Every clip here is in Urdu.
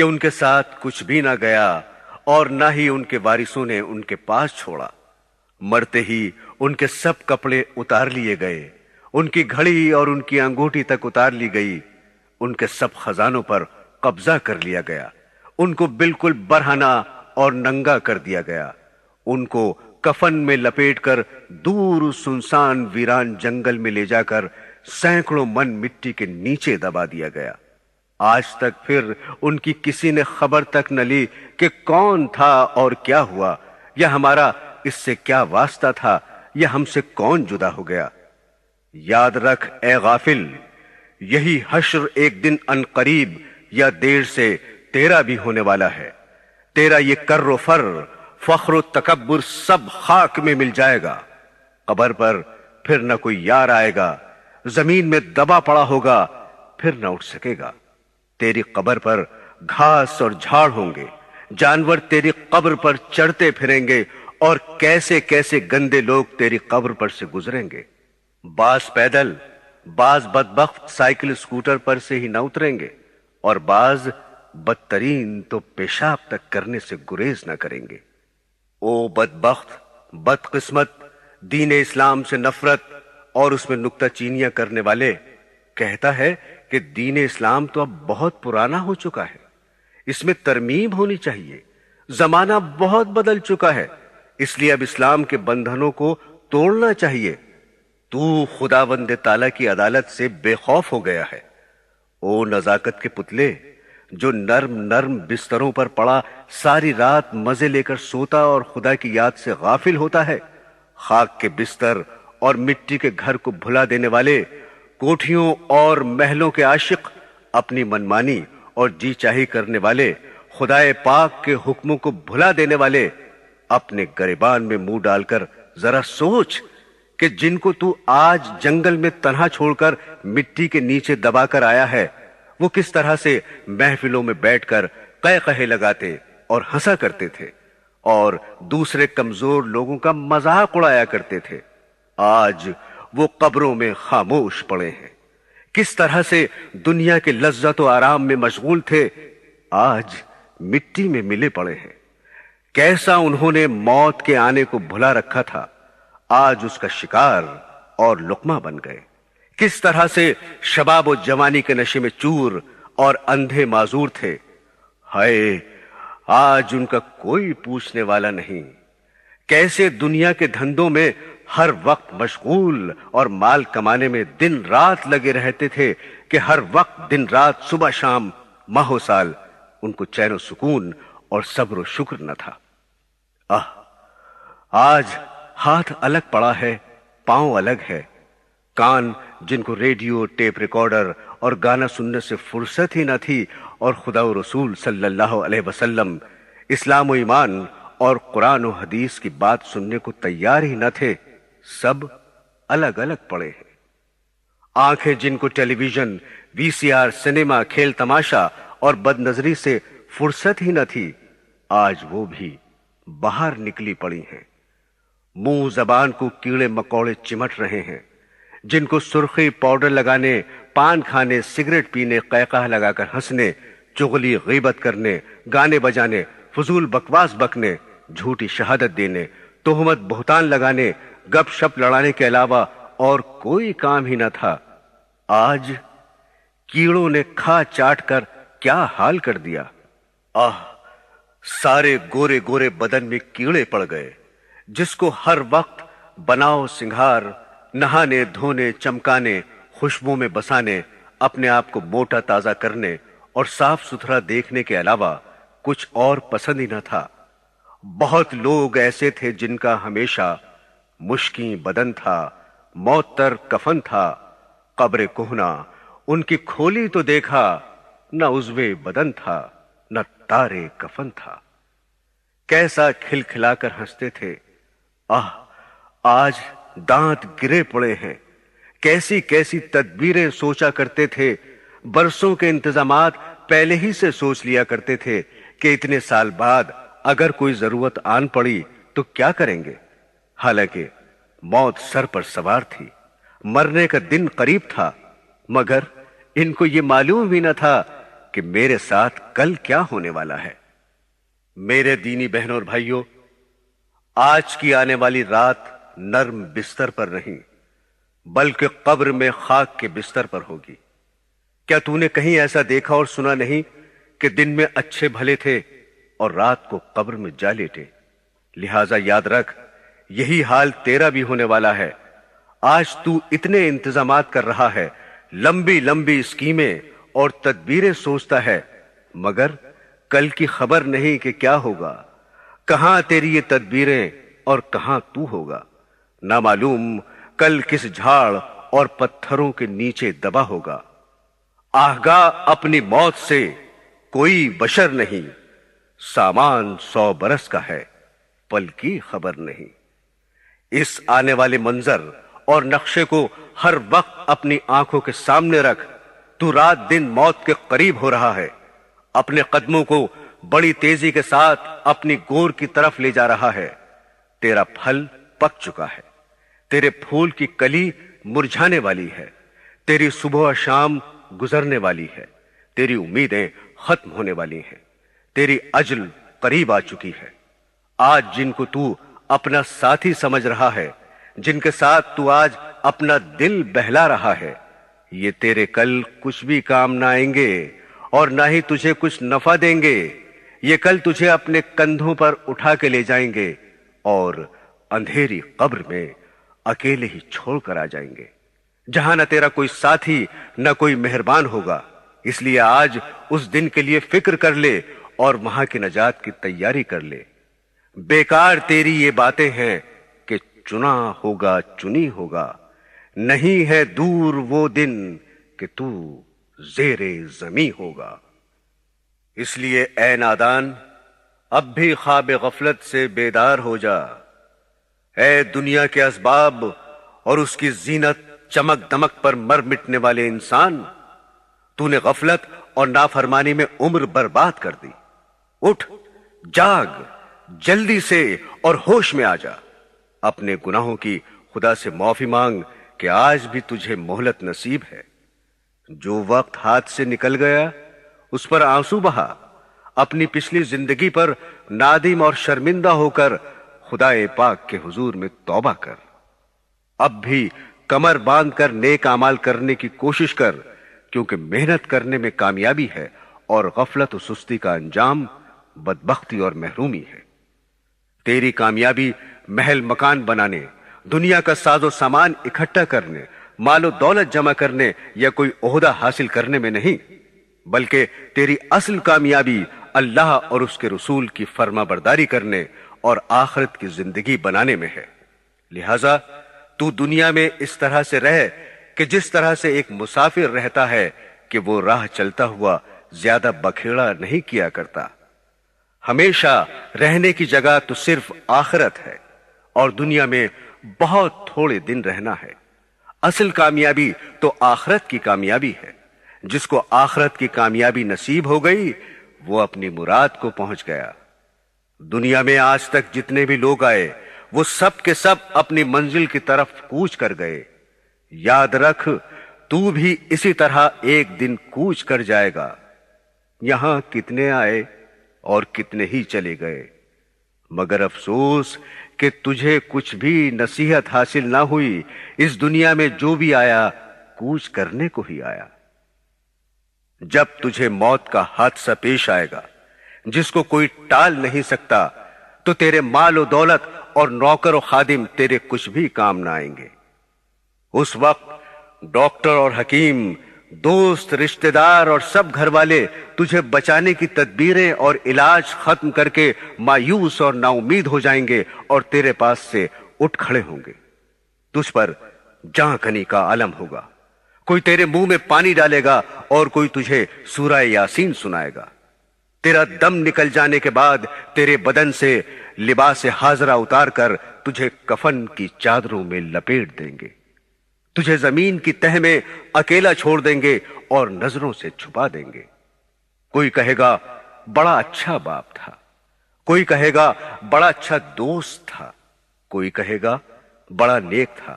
کہ ان کے ساتھ کچھ بھی نہ گیا اور نہ ہی ان کے وارثوں نے ان کے پاس چھوڑا۔ مرتے ہی ان کے سب کپڑے اتار لیے گئے، ان کی گھڑی اور ان کی انگوٹھی تک اتار لی گئی، ان کے سب خزانوں پر قبضہ کر لیا گیا، ان کو بالکل برہنہ اور ننگا کر دیا گیا، ان کو کفن میں لپیٹ کر دور سنسان ویران جنگل میں لے جا کر سینکڑوں من مٹی کے نیچے دبا دیا گیا۔ آج تک پھر ان کی کسی نے خبر تک نہ لی کہ کون تھا اور کیا ہوا، یا ہمارا اس سے کیا واسطہ تھا، یا ہم سے کون جدا ہو گیا۔ یاد رکھ اے غافل، یہی حشر ایک دن ان قریب یا دیر سے تیرا بھی ہونے والا ہے۔ تیرا یہ کر و فر، فخر و تکبر سب خاک میں مل جائے گا۔ قبر پر پھر نہ کوئی یار آئے گا، زمین میں دبا پڑا ہوگا، پھر نہ اٹھ سکے گا۔ تیری قبر پر گھاس اور جھاڑ ہوں گے، جانور تیری قبر پر چڑھتے پھریں گے، اور کیسے کیسے گندے لوگ تیری قبر پر سے گزریں گے۔ بعض پیدل، بعض بدبخت سائیکل اسکوٹر پر سے ہی نہ اتریں گے، اور بعض بدترین تو پیشاب تک کرنے سے گریز نہ کریں گے۔ او بدبخت، بدقسمت، دین اسلام سے نفرت اور اس میں نکتہ چینیاں کرنے والے، کہتا ہے کہ دین اسلام تو اب بہت پرانا ہو چکا ہے، اس میں ترمیم ہونی چاہیے، زمانہ بہت بدل چکا ہے، اس لیے اب اسلام کے بندھنوں کو توڑنا چاہیے۔ تو خداوند تعالیٰ کی عدالت سے بے خوف ہو گیا ہے۔ او نزاکت کے پتلے، جو نرم نرم بستروں پر پڑا ساری رات مزے لے کر سوتا اور خدا کی یاد سے غافل ہوتا ہے، خاک کے بستر اور مٹی کے گھر کو بھلا دینے والے، کوٹھیوں اور محلوں کے عاشق، اپنی منمانی اور جی چاہی کرنے والے، خدائے پاک کے حکموں کو بھلا دینے والے، اپنے گریبان میں منہ ڈال کر ذرا سوچ کہ جن کو تو آج جنگل میں تنہا چھوڑ کر مٹی کے نیچے دبا کر آیا ہے، وہ کس طرح سے محفلوں میں بیٹھ کر قہقہے لگاتے اور ہنسا کرتے تھے، اور دوسرے کمزور لوگوں کا مذاق اڑایا کرتے تھے۔ آج وہ قبروں میں خاموش پڑے ہیں۔ کس طرح سے دنیا کے لذت و آرام میں مشغول تھے، آج مٹی میں ملے پڑے ہیں۔ کیسا انہوں نے موت کے آنے کو بھلا رکھا تھا، آج اس کا شکار اور لقمہ بن گئے۔ کس طرح سے شباب و جوانی کے نشے میں چور اور اندھے معذور تھے، ہائے آج ان کا کوئی پوچھنے والا نہیں۔ کیسے دنیا کے دھندوں میں ہر وقت مشغول اور مال کمانے میں دن رات لگے رہتے تھے کہ ہر وقت دن رات صبح شام ماہ و سال ان کو چین و سکون اور صبر و شکر نہ تھا۔ آج ہاتھ الگ پڑا ہے، پاؤں الگ ہے، کان جن کو ریڈیو، ٹیپ ریکارڈر اور گانا سننے سے فرصت ہی نہ تھی، اور خدا و رسول صلی اللہ علیہ وسلم، اسلام و ایمان اور قرآن و حدیث کی بات سننے کو تیار ہی نہ تھے، سب الگ الگ پڑے ہیں۔ آنکھیں جن کو ٹیلی ویژن، وی سی آر، سنیما، کھیل تماشا اور بد نظری سے فرصت ہی نہ تھی، آج وہ بھی باہر نکلی پڑی ہیں۔ منہ زبان کو کیڑے مکوڑے چمٹ رہے ہیں، جن کو سرخی پاؤڈر لگانے، پان کھانے، سگریٹ پینے، قہقہ لگا کر ہنسنے، چغلی غیبت کرنے، گانے بجانے، فضول بکواس بکنے، جھوٹی شہادت دینے، تہمت بہتان لگانے، گپ شپ لڑانے کے علاوہ اور کوئی کام ہی نہ تھا، آج کیڑوں نے کھا چاٹ کر کیا حال کر دیا۔ سارے گورے گورے بدن میں کیڑے پڑ گئے، جس کو ہر وقت بناؤ سنگھار، نہانے دھونے، چمکانے، خوشبو میں بسانے، اپنے آپ کو موٹا تازہ کرنے اور صاف ستھرا دیکھنے کے علاوہ کچھ اور پسند ہی نہ تھا۔ بہت لوگ ایسے تھے جن کا ہمیشہ مشکیں بدن تھا، معطر کفن تھا، قبر کہنا ان کی کھولی تو دیکھا، نہ عضوے بدن تھا، نہ تارے کفن تھا۔ کیسا کھل کھلا کر ہنستے تھے، آج دانت گرے پڑے ہیں۔ کیسی کیسی تدبیریں سوچا کرتے تھے، برسوں کے انتظامات پہلے ہی سے سوچ لیا کرتے تھے کہ اتنے سال بعد اگر کوئی ضرورت آن پڑی تو کیا کریں گے۔ حالانکہ موت سر پر سوار تھی، مرنے کا دن قریب تھا، مگر ان کو یہ معلوم بھی نہ تھا کہ میرے ساتھ کل کیا ہونے والا ہے۔ میرے دینی بہنوں اور بھائیوں، آج کی آنے والی رات نرم بستر پر نہیں بلکہ قبر میں خاک کے بستر پر ہوگی۔ کیا تو نے کہیں ایسا دیکھا اور سنا نہیں کہ دن میں اچھے بھلے تھے اور رات کو قبر میں جا لیٹے؟ لہذا یاد رکھ، یہی حال تیرا بھی ہونے والا ہے۔ آج تو اتنے انتظامات کر رہا ہے، لمبی لمبی اسکیمیں اور تدبیریں سوچتا ہے، مگر کل کی خبر نہیں کہ کیا ہوگا، کہاں تیری یہ تدبیریں اور کہاں تو ہوگا۔ نہ معلوم کل کس جھاڑ اور پتھروں کے نیچے دبا ہوگا۔ آگاہ اپنی موت سے کوئی بشر نہیں، سامان 100 برس کا ہے، پل کی خبر نہیں۔ اس آنے والے منظر اور نقشے کو ہر وقت اپنی آنکھوں کے سامنے رکھ۔ تو رات دن موت کے قریب ہو رہا ہے، اپنے قدموں کو بڑی تیزی کے ساتھ اپنی گور کی طرف لے جا رہا ہے۔ تیرا پھل پک چکا ہے، تیرے پھول کی کلی مرجھانے والی ہے، تیری صبح و شام گزرنے والی ہے، تیری امیدیں ختم ہونے والی ہیں، تیری اجل قریب آ چکی ہے۔ آج جن کو تو اپنا ساتھی سمجھ رہا ہے، جن کے ساتھ تو آج اپنا دل بہلا رہا ہے، یہ تیرے کل کچھ بھی کام نہ آئیں گے اور نہ ہی تجھے کچھ نفع دیں گے۔ یہ کل تجھے اپنے کندھوں پر اٹھا کے لے جائیں گے اور اندھیری قبر میں اکیلے ہی چھوڑ کر آ جائیں گے، جہاں نہ تیرا کوئی ساتھی نہ کوئی مہربان ہوگا۔ اس لیے آج اس دن کے لیے فکر کر لے اور وہاں کی نجات کی تیاری کر لے۔ بیکار تیری یہ باتیں ہیں کہ چنا ہوگا چنی ہوگا، نہیں ہے دور وہ دن کہ تو زیر زمیں ہوگا۔ اس لیے اے نادان، اب بھی خواب غفلت سے بیدار ہو جا۔ اے دنیا کے اسباب اور اس کی زینت چمک دمک پر مر مٹنے والے انسان، تو نے غفلت اور نافرمانی میں عمر برباد کر دی۔ اٹھ، جاگ، جلدی سے اور ہوش میں آ جا۔ اپنے گناہوں کی خدا سے معافی مانگ کہ آج بھی تجھے مہلت نصیب ہے۔ جو وقت ہاتھ سے نکل گیا اس پر آنسو بہا، اپنی پچھلی زندگی پر نادم اور شرمندہ ہو کر خدا پاک کے حضور میں توبہ کر۔ اب بھی کمر باندھ کر نیک اعمال کرنے کی کوشش کر، کیونکہ محنت کرنے میں کامیابی ہے اور غفلت و سستی کا انجام بدبختی اور محرومی ہے۔ تیری کامیابی محل مکان بنانے، دنیا کا ساز و سامان اکٹھا کرنے، مال و دولت جمع کرنے یا کوئی عہدہ حاصل کرنے میں نہیں، بلکہ تیری اصل کامیابی اللہ اور اس کے رسول کی فرما برداری کرنے اور آخرت کی زندگی بنانے میں ہے۔ لہذا تو دنیا میں اس طرح سے رہ کہ جس طرح سے ایک مسافر رہتا ہے کہ وہ راہ چلتا ہوا زیادہ بکھیڑا نہیں کیا کرتا۔ ہمیشہ رہنے کی جگہ تو صرف آخرت ہے اور دنیا میں بہت تھوڑے دن رہنا ہے۔ اصل کامیابی تو آخرت کی کامیابی ہے۔ جس کو آخرت کی کامیابی نصیب ہو گئی وہ اپنی مراد کو پہنچ گیا۔ دنیا میں آج تک جتنے بھی لوگ آئے وہ سب کے سب اپنی منزل کی طرف کوچ کر گئے۔ یاد رکھ، تو بھی اسی طرح ایک دن کوچ کر جائے گا۔ یہاں کتنے آئے اور کتنے ہی چلے گئے، مگر افسوس کہ تجھے کچھ بھی نصیحت حاصل نہ ہوئی۔ اس دنیا میں جو بھی آیا کوچ کرنے کو ہی آیا۔ جب تجھے موت کا حادثہ پیش آئے گا جس کو کوئی ٹال نہیں سکتا، تو تیرے مال و دولت اور نوکر و خادم تیرے کچھ بھی کام نہ آئیں گے۔ اس وقت ڈاکٹر اور حکیم، دوست، رشتہ دار اور سب گھر والے تجھے بچانے کی تدبیریں اور علاج ختم کر کے مایوس اور نا امید ہو جائیں گے اور تیرے پاس سے اٹھ کھڑے ہوں گے۔ تجھ پر جاں کنی کا عالم ہوگا، کوئی تیرے منہ میں پانی ڈالے گا اور کوئی تجھے سورہ یاسین سنائے گا۔ تیرا دم نکل جانے کے بعد تیرے بدن سے لباس حاضرہ اتار کر تجھے کفن کی چادروں میں لپیٹ دیں گے، تجھے زمین کی تہ میں اکیلا چھوڑ دیں گے اور نظروں سے چھپا دیں گے۔ کوئی کہے گا بڑا اچھا باپ تھا، کوئی کہے گا بڑا اچھا دوست تھا، کوئی کہے گا بڑا نیک تھا،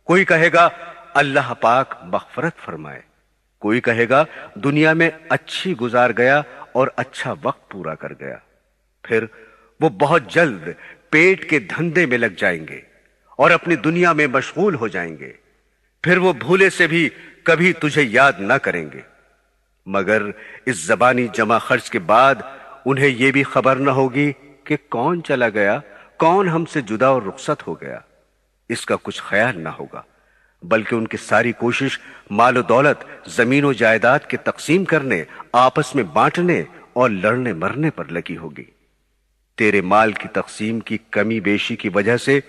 کوئی کہے گا اللہ پاک مغفرت فرمائے۔ کوئی کہے گا دنیا میں اچھی گزار گیا اور اچھا وقت پورا کر گیا، پھر وہ بہت جلد پیٹ کے دھندے میں لگ جائیں گے اور اپنی دنیا میں مشغول ہو جائیں گے، پھر وہ بھولے سے بھی کبھی تجھے یاد نہ کریں گے، مگر اس زبانی جمع خرچ کے بعد انہیں یہ بھی خبر نہ ہوگی کہ کون چلا گیا، کون ہم سے جدا اور رخصت ہو گیا، اس کا کچھ خیال نہ ہوگا، بلکہ ان کی ساری کوشش مال و دولت، زمین و جائیداد کے تقسیم کرنے، آپس میں بانٹنے اور لڑنے مرنے پر لگی ہوگی۔ تیرے مال کی تقسیم کی کمی بیشی کی وجہ سے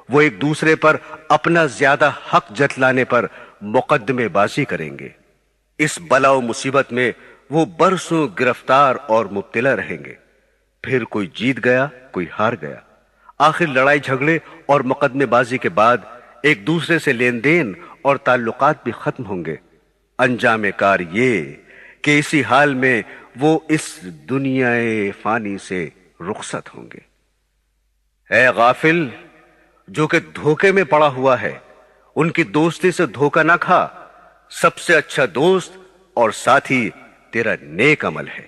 وہ ایک دوسرے پر اپنا زیادہ حق جتلانے پر مقدمے بازی کریں گے۔ اس بلا و مصیبت میں وہ برسوں گرفتار اور مبتلا رہیں گے، پھر کوئی جیت گیا، کوئی ہار گیا، آخر لڑائی جھگڑے اور مقدمے بازی کے بعد ایک دوسرے سے لین دین اور تعلقات بھی ختم ہوں گے۔ انجام کار یہ کہ اسی حال میں وہ اس دنیا فانی سے رخصت ہوں گے۔ اے غافل، جو کہ دھوکے میں پڑا ہوا ہے، ان کی دوستی سے دھوکہ نہ کھا، سب سے اچھا دوست اور ساتھی تیرا نیک عمل ہے۔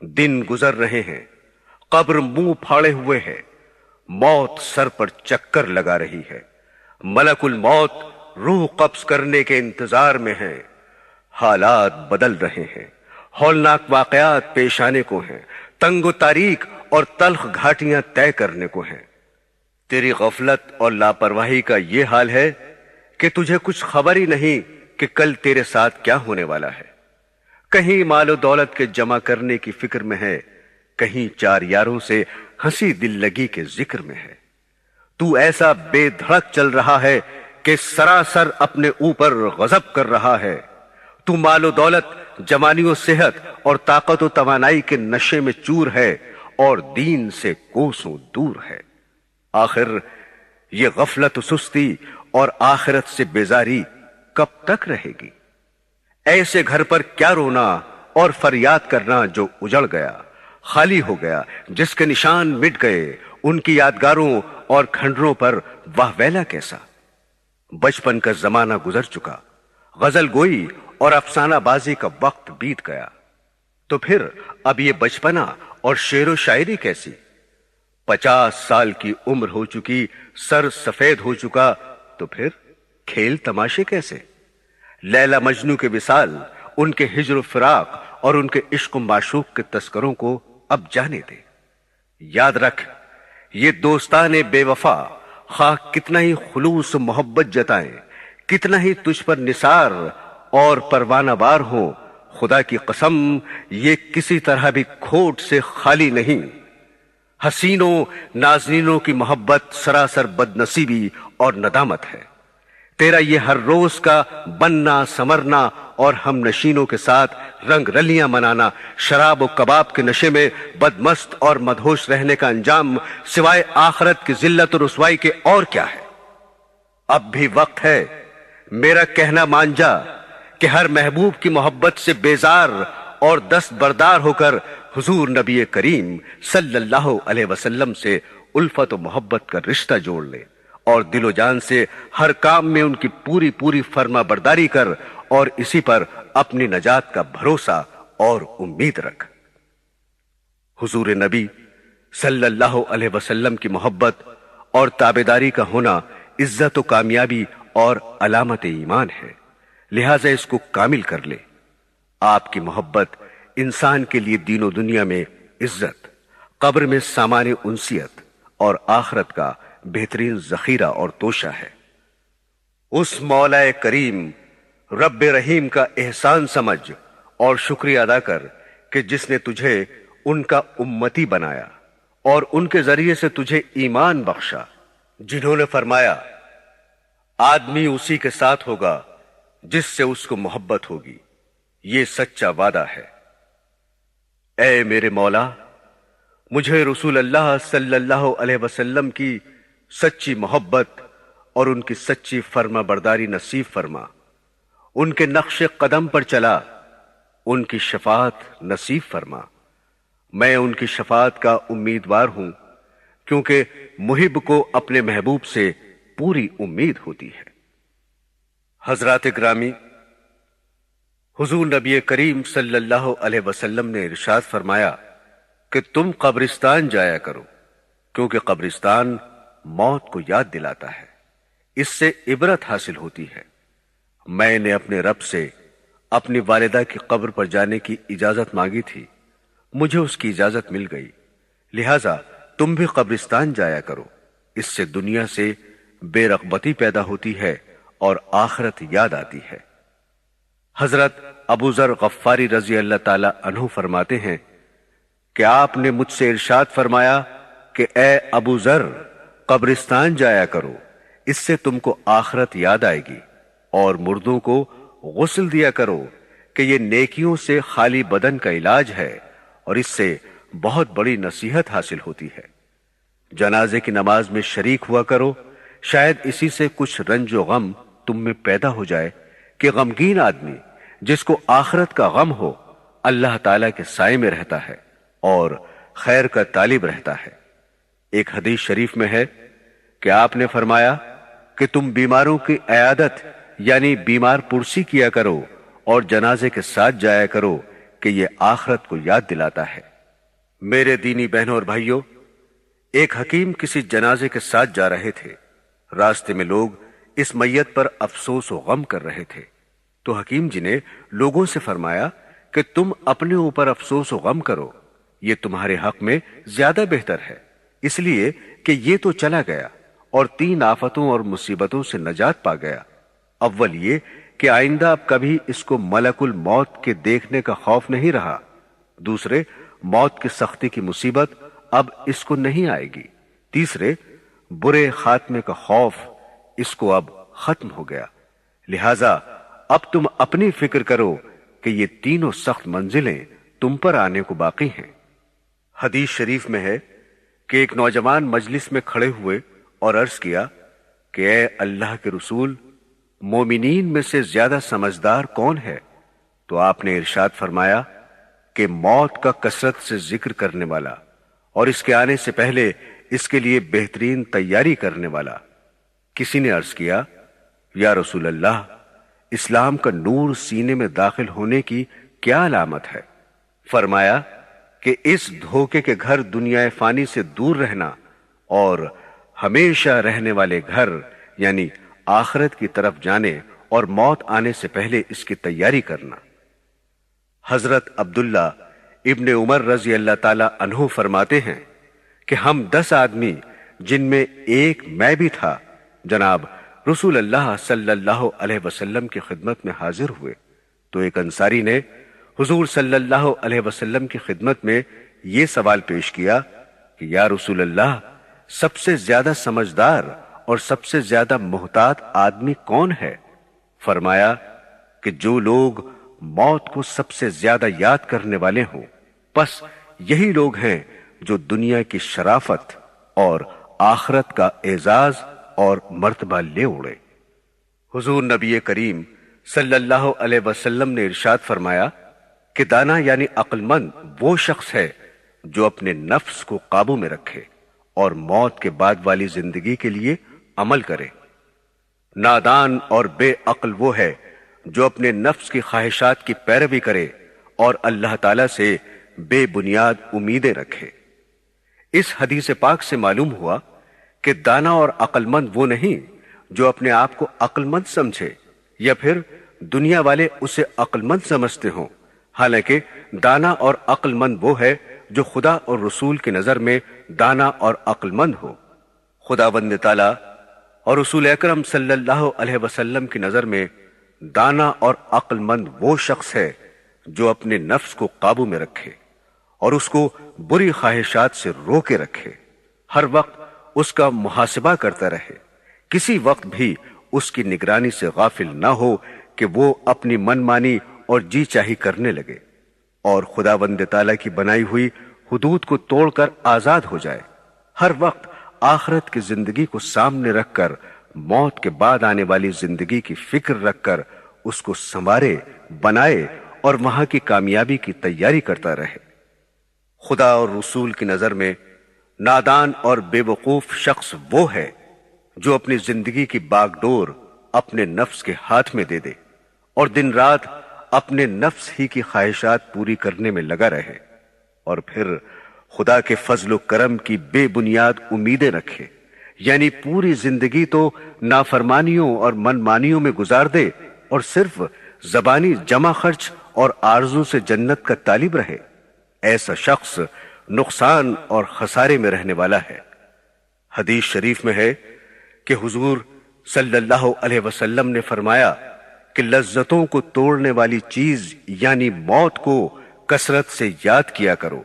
دن گزر رہے ہیں، قبر منہ پھاڑے ہوئے ہے، موت سر پر چکر لگا رہی ہے، ملک الموت روح قبض کرنے کے انتظار میں ہے، حالات بدل رہے ہیں، ہولناک واقعات پیش آنے کو ہیں، تنگ و تاریک اور تلخ گھاٹیاں طے کرنے کو ہیں۔ تیری غفلت اور لاپرواہی کا یہ حال ہے کہ تجھے کچھ خبر ہی نہیں کہ کل تیرے ساتھ کیا ہونے والا ہے۔ کہیں مال و دولت کے جمع کرنے کی فکر میں ہے، کہیں چار یاروں سے ہنسی دل لگی کے ذکر میں ہے۔ تو ایسا بے دھڑک چل رہا ہے کہ سراسر اپنے اوپر غضب کر رہا ہے۔ تو مال و دولت، جوانی و صحت اور طاقت و توانائی کے نشے میں چور ہے اور دین سے کوسوں دور ہے۔ آخر یہ غفلت و سستی اور آخرت سے بیزاری کب تک رہے گی؟ ایسے گھر پر کیا رونا اور فریاد کرنا جو اجڑ گیا، خالی ہو گیا، جس کے نشان مٹ گئے، ان کی یادگاروں اور کھنڈروں پر واہ ویلا کیسا؟ بچپن کا زمانہ گزر چکا، غزل گوئی اور افسانہ بازی کا وقت بیت گیا، تو پھر اب یہ بچپنا اور شعر و شاعری کیسی؟ 50 سال کی عمر ہو چکی، سر سفید ہو چکا، تو پھر کھیل تماشے کیسے؟ لیلا مجنو کے وصال، ان کے ہجر و فراق اور ان کے عشق و معشوق کے تذکروں کو اب جانے دے۔ یاد رکھ، یہ دوستان بے وفا خواہ کتنا ہی خلوص و محبت جتائیں، کتنا ہی تجھ پر نثار اور پروانہ وار ہوں، خدا کی قسم یہ کسی طرح بھی کھوٹ سے خالی نہیں۔ حسینوں نازنینوں کی محبت سراسر بد نصیبی اور ندامت ہے۔ تیرا یہ ہر روز کا بننا سمرنا اور ہم نشینوں کے ساتھ رنگ رلیاں منانا، شراب و کباب کے نشے میں بدمست اور مدہوش رہنے کا انجام سوائے آخرت کی ذلت و رسوائی کے اور کیا ہے؟ اب بھی وقت ہے، میرا کہنا مان جا کہ ہر محبوب کی محبت سے بیزار اور دست بردار ہو کر حضور نبی کریم صلی اللہ علیہ وسلم سے الفت و محبت کا رشتہ جوڑ لے، اور دل و جان سے ہر کام میں ان کی پوری فرما برداری کر، اور اسی پر اپنی نجات کا بھروسہ اور امید رکھ۔ حضور نبی صلی اللہ علیہ وسلم کی محبت اور تابعداری کا ہونا عزت و کامیابی اور علامت ایمان ہے، لہذا اس کو کامل کر لے۔ آپ کی محبت انسان کے لیے دین و دنیا میں عزت، قبر میں سامان انسیت اور آخرت کا بہترین ذخیرہ اور توشہ ہے۔ اس مولا کریم رب رحیم کا احسان سمجھ اور شکریہ ادا کر کہ جس نے تجھے ان کا امتی بنایا اور ان کے ذریعے سے تجھے ایمان بخشا، جنہوں نے فرمایا آدمی اسی کے ساتھ ہوگا جس سے اس کو محبت ہوگی، یہ سچا وعدہ ہے۔ اے میرے مولا، مجھے رسول اللہ صلی اللہ علیہ وسلم کی سچی محبت اور ان کی سچی فرما برداری نصیب فرما، ان کے نقش قدم پر چلا، ان کی شفاعت نصیب فرما۔ میں ان کی شفاعت کا امیدوار ہوں، کیونکہ محب کو اپنے محبوب سے پوری امید ہوتی ہے۔ حضرات گرامی، حضور نبی کریم صلی اللہ علیہ وسلم نے ارشاد فرمایا کہ تم قبرستان جایا کرو، کیونکہ قبرستان موت کو یاد دلاتا ہے، اس سے عبرت حاصل ہوتی ہے۔ میں نے اپنے رب سے اپنی والدہ کی قبر پر جانے کی اجازت مانگی تھی، مجھے اس کی اجازت مل گئی، لہٰذا تم بھی قبرستان جایا کرو، اس سے دنیا سے بے رغبتی پیدا ہوتی ہے اور آخرت یاد آتی ہے۔ حضرت ابو ذر غفاری رضی اللہ تعالی عنہ فرماتے ہیں کہ آپ نے مجھ سے ارشاد فرمایا کہ اے ابو ذر، قبرستان جایا کرو، اس سے تم کو آخرت یاد آئے گی، اور مردوں کو غسل دیا کرو کہ یہ نیکیوں سے خالی بدن کا علاج ہے اور اس سے بہت بڑی نصیحت حاصل ہوتی ہے۔ جنازے کی نماز میں شریک ہوا کرو، شاید اسی سے کچھ رنج و غم تم میں پیدا ہو جائے کہ غمگین آدمی جس کو آخرت کا غم ہو اللہ تعالیٰ کے سائے میں رہتا ہے اور خیر کا طالب رہتا ہے۔ ایک حدیث شریف میں ہے کہ آپ نے فرمایا کہ تم بیماروں کی عیادت یعنی بیمار پرسی کیا کرو اور جنازے کے ساتھ جایا کرو کہ یہ آخرت کو یاد دلاتا ہے۔ میرے دینی بہنوں اور بھائیوں، ایک حکیم کسی جنازے کے ساتھ جا رہے تھے، راستے میں لوگ اس میت پر افسوس و غم کر رہے تھے، تو حکیم جی نے لوگوں سے فرمایا کہ تم اپنے اوپر افسوس و غم کرو، یہ تمہارے حق میں زیادہ بہتر ہے، اس لیے کہ یہ تو چلا گیا اور 3 آفتوں اور مصیبتوں سے نجات پا گیا۔ اول یہ کہ آئندہ اب کبھی اس کو ملک الموت کے دیکھنے کا خوف نہیں رہا، دوسرے موت کی سختی کی مصیبت اب اس کو نہیں آئے گی، تیسرے برے خاتمے کا خوف اس کو اب ختم ہو گیا، لہذا اب تم اپنی فکر کرو کہ یہ تینوں سخت منزلیں تم پر آنے کو باقی ہیں۔ حدیث شریف میں ہے کہ ایک نوجوان مجلس میں کھڑے ہوئے اور عرض کیا کہ اے اللہ کے رسول، مومنین میں سے زیادہ سمجھدار کون ہے؟ تو آپ نے ارشاد فرمایا کہ موت کا کثرت سے ذکر کرنے والا اور اس کے آنے سے پہلے اس کے لیے بہترین تیاری کرنے والا۔ کسی نے عرض کیا یا رسول اللہ، اسلام کا نور سینے میں داخل ہونے کی کیا علامت ہے؟ فرمایا کہ اس دھوکے کے گھر دنیا فانی سے دور رہنا اور ہمیشہ رہنے والے گھر یعنی آخرت کی طرف جانے اور موت آنے سے پہلے اس کی تیاری کرنا۔ حضرت عبداللہ ابن عمر رضی اللہ تعالی عنہ فرماتے ہیں کہ ہم 10 آدمی جن میں ایک میں بھی تھا جناب رسول اللہ صلی اللہ علیہ وسلم کی خدمت میں حاضر ہوئے، تو ایک انصاری نے حضور صلی اللہ علیہ وسلم کی خدمت میں یہ سوال پیش کیا کہ یا رسول اللہ، سب سے زیادہ سمجھدار اور سب سے زیادہ محتاط آدمی کون ہے؟ فرمایا کہ جو لوگ موت کو سب سے زیادہ یاد کرنے والے ہوں، پس یہی لوگ ہیں جو دنیا کی شرافت اور آخرت کا اعزاز اور مرتبہ لے اڑے۔ حضور نبی کریم صلی اللہ علیہ وسلم نے ارشاد فرمایا کہ دانا یعنی عقل مند وہ شخص ہے جو اپنے نفس کو قابو میں رکھے اور موت کے بعد والی زندگی کے لیے عمل کرے۔ نادان اور بے عقل وہ ہے جو اپنے نفس کی خواہشات کی پیروی کرے اور اللہ تعالیٰ سے بے بنیاد امیدیں رکھے۔ اس حدیث پاک سے معلوم ہوا کہ دانا اور عقل مند وہ نہیں جو اپنے آپ کو عقل مند سمجھے یا پھر دنیا والے اسے عقل مند سمجھتے ہوں، حالانکہ دانا اور عقل مند وہ ہے جو خدا اور رسول کی نظر میں دانا اور عقل مند ہو۔ خداوند تعالیٰ اور رسول اکرم صلی اللہ علیہ وسلم کی نظر میں دانا اور عقل مند وہ شخص ہے جو اپنے نفس کو قابو میں رکھے اور اس کو بری خواہشات سے روکے رکھے، ہر وقت اس کا محاسبہ کرتا رہے، کسی وقت بھی اس کی نگرانی سے غافل نہ ہو کہ وہ اپنی من مانی اور جی چاہی کرنے لگے اور خداوند تعالیٰ کی بنائی ہوئی حدود کو توڑ کر آزاد ہو جائے، ہر وقت آخرت کی زندگی کو سامنے رکھ کر موت کے بعد آنے والی زندگی کی فکر رکھ کر اس کو سنوارے بنائے اور وہاں کی کامیابی کی تیاری کرتا رہے۔ خدا اور رسول کی نظر میں نادان اور بے وقوف شخص وہ ہے جو اپنی زندگی کی باغ ڈور اپنے نفس کے ہاتھ میں دے دے اور دن رات اپنے نفس ہی کی خواہشات پوری کرنے میں لگا رہے اور پھر خدا کے فضل و کرم کی بے بنیاد امیدیں رکھے، یعنی پوری زندگی تو نافرمانیوں اور منمانیوں میں گزار دے اور صرف زبانی جمع خرچ اور آرزو سے جنت کا طالب رہے، ایسا شخص نقصان اور خسارے میں رہنے والا ہے۔ حدیث شریف میں ہے کہ حضور صلی اللہ علیہ وسلم نے فرمایا کہ لذتوں کو توڑنے والی چیز یعنی موت کو کثرت سے یاد کیا کرو۔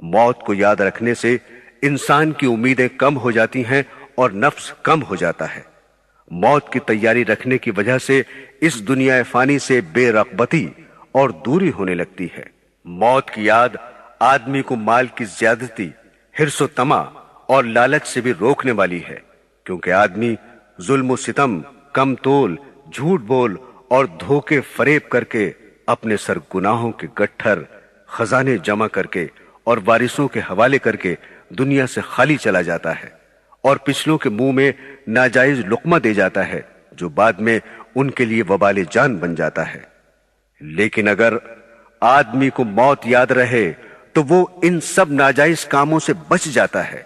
موت کو یاد رکھنے سے انسان کی امیدیں کم ہو جاتی ہیں اور نفس کم ہو جاتا ہے۔ موت کی تیاری رکھنے کی وجہ سے اس دنیا فانی سے بے رغبتی اور دوری ہونے لگتی ہے۔ موت کی یاد آدمی کو مال کی زیادتی، حرص و طمع اور لالچ سے بھی روکنے والی ہے، کیونکہ آدمی ظلم و ستم، کم تول، جھوٹ بول اور دھوکے فریب کر کے اپنے سر گناہوں کے گٹھر خزانے جمع کر کے اور وارثوں کے حوالے کر کے دنیا سے خالی چلا جاتا ہے اور پچھلوں کے منہ میں ناجائز لقمہ دے جاتا ہے جو بعد میں ان کے لیے وبال جان بن جاتا ہے۔ لیکن اگر آدمی کو موت یاد رہے تو وہ ان سب ناجائز کاموں سے بچ جاتا ہے،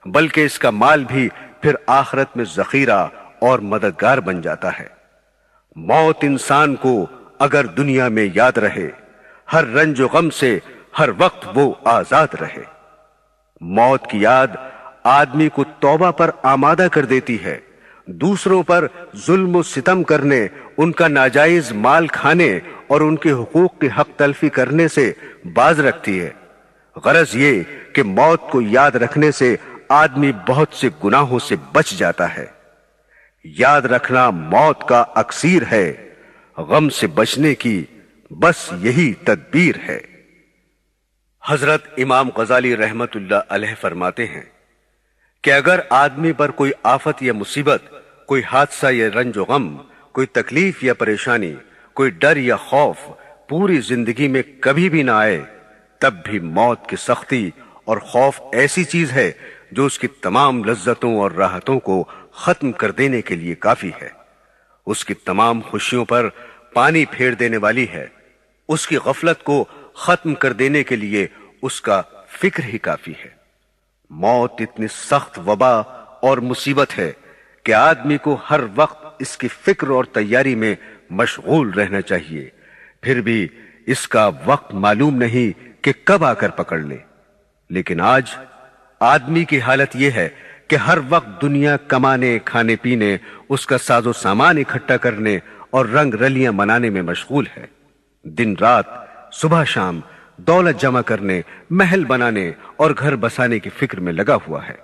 بلکہ اس کا مال بھی پھر آخرت میں ذخیرہ اور مددگار بن جاتا ہے۔ موت انسان کو اگر دنیا میں یاد رہے، ہر رنج و غم سے ہر وقت وہ آزاد رہے۔ موت کی یاد آدمی کو توبہ پر آمادہ کر دیتی ہے، دوسروں پر ظلم و ستم کرنے، ان کا ناجائز مال کھانے اور ان کے حقوق کی حق تلفی کرنے سے باز رکھتی ہے۔ غرض یہ کہ موت کو یاد رکھنے سے آدمی بہت سے گناہوں سے بچ جاتا ہے۔ یاد رکھنا موت کا اکسیر ہے، غم سے بچنے کی بس یہی تدبیر ہے۔ حضرت امام غزالی رحمت اللہ علیہ فرماتے ہیں کہ اگر آدمی پر کوئی آفت یا مصیبت، کوئی حادثہ یا رنج و غم، کوئی تکلیف یا پریشانی، کوئی ڈر یا خوف پوری زندگی میں کبھی بھی نہ آئے، تب بھی موت کی سختی اور خوف ایسی چیز ہے جو اس کی تمام لذتوں اور راحتوں کو ختم کر دینے کے لیے کافی ہے، اس کی تمام خوشیوں پر پانی پھیر دینے والی ہے، اس کی غفلت کو ختم کر دینے کے لیے اس کا فکر ہی کافی ہے۔ موت اتنی سخت وبا اور مصیبت ہے کہ آدمی کو ہر وقت اس کی فکر اور تیاری میں مشغول رہنا چاہیے، پھر بھی اس کا وقت معلوم نہیں کہ کب آ کر پکڑ لے۔ لیکن آج آدمی کی حالت یہ ہے کہ ہر وقت دنیا کمانے، کھانے پینے، اس کا ساز و سامان اکٹھا کرنے اور رنگ رلیاں منانے میں مشغول ہے، دن رات، صبح شام دولت جمع کرنے، محل بنانے اور گھر بسانے کی فکر میں لگا ہوا ہے۔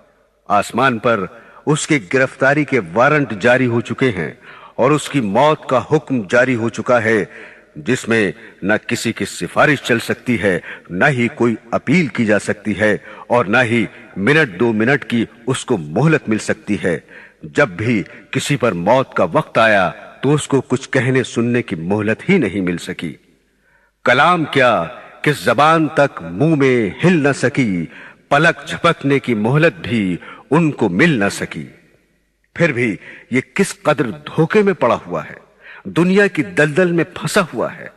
آسمان پر اس کی گرفتاری کے وارنٹ جاری ہو چکے ہیں اور اس کی موت کا حکم جاری ہو چکا ہے، جس میں نہ کسی کی سفارش چل سکتی ہے، نہ ہی کوئی اپیل کی جا سکتی ہے اور نہ ہی منٹ دو منٹ کی اس کو مہلت مل سکتی ہے۔ جب بھی کسی پر موت کا وقت آیا تو اس کو کچھ کہنے سننے کی مہلت ہی نہیں مل سکی۔ کلام کیا کہ زبان تک منہ میں ہل نہ سکی، پلک جھپکنے کی مہلت بھی ان کو مل نہ سکی۔ پھر بھی یہ کس قدر دھوکے میں پڑا ہوا ہے، دنیا کی دلدل میں پھنسا ہوا ہے،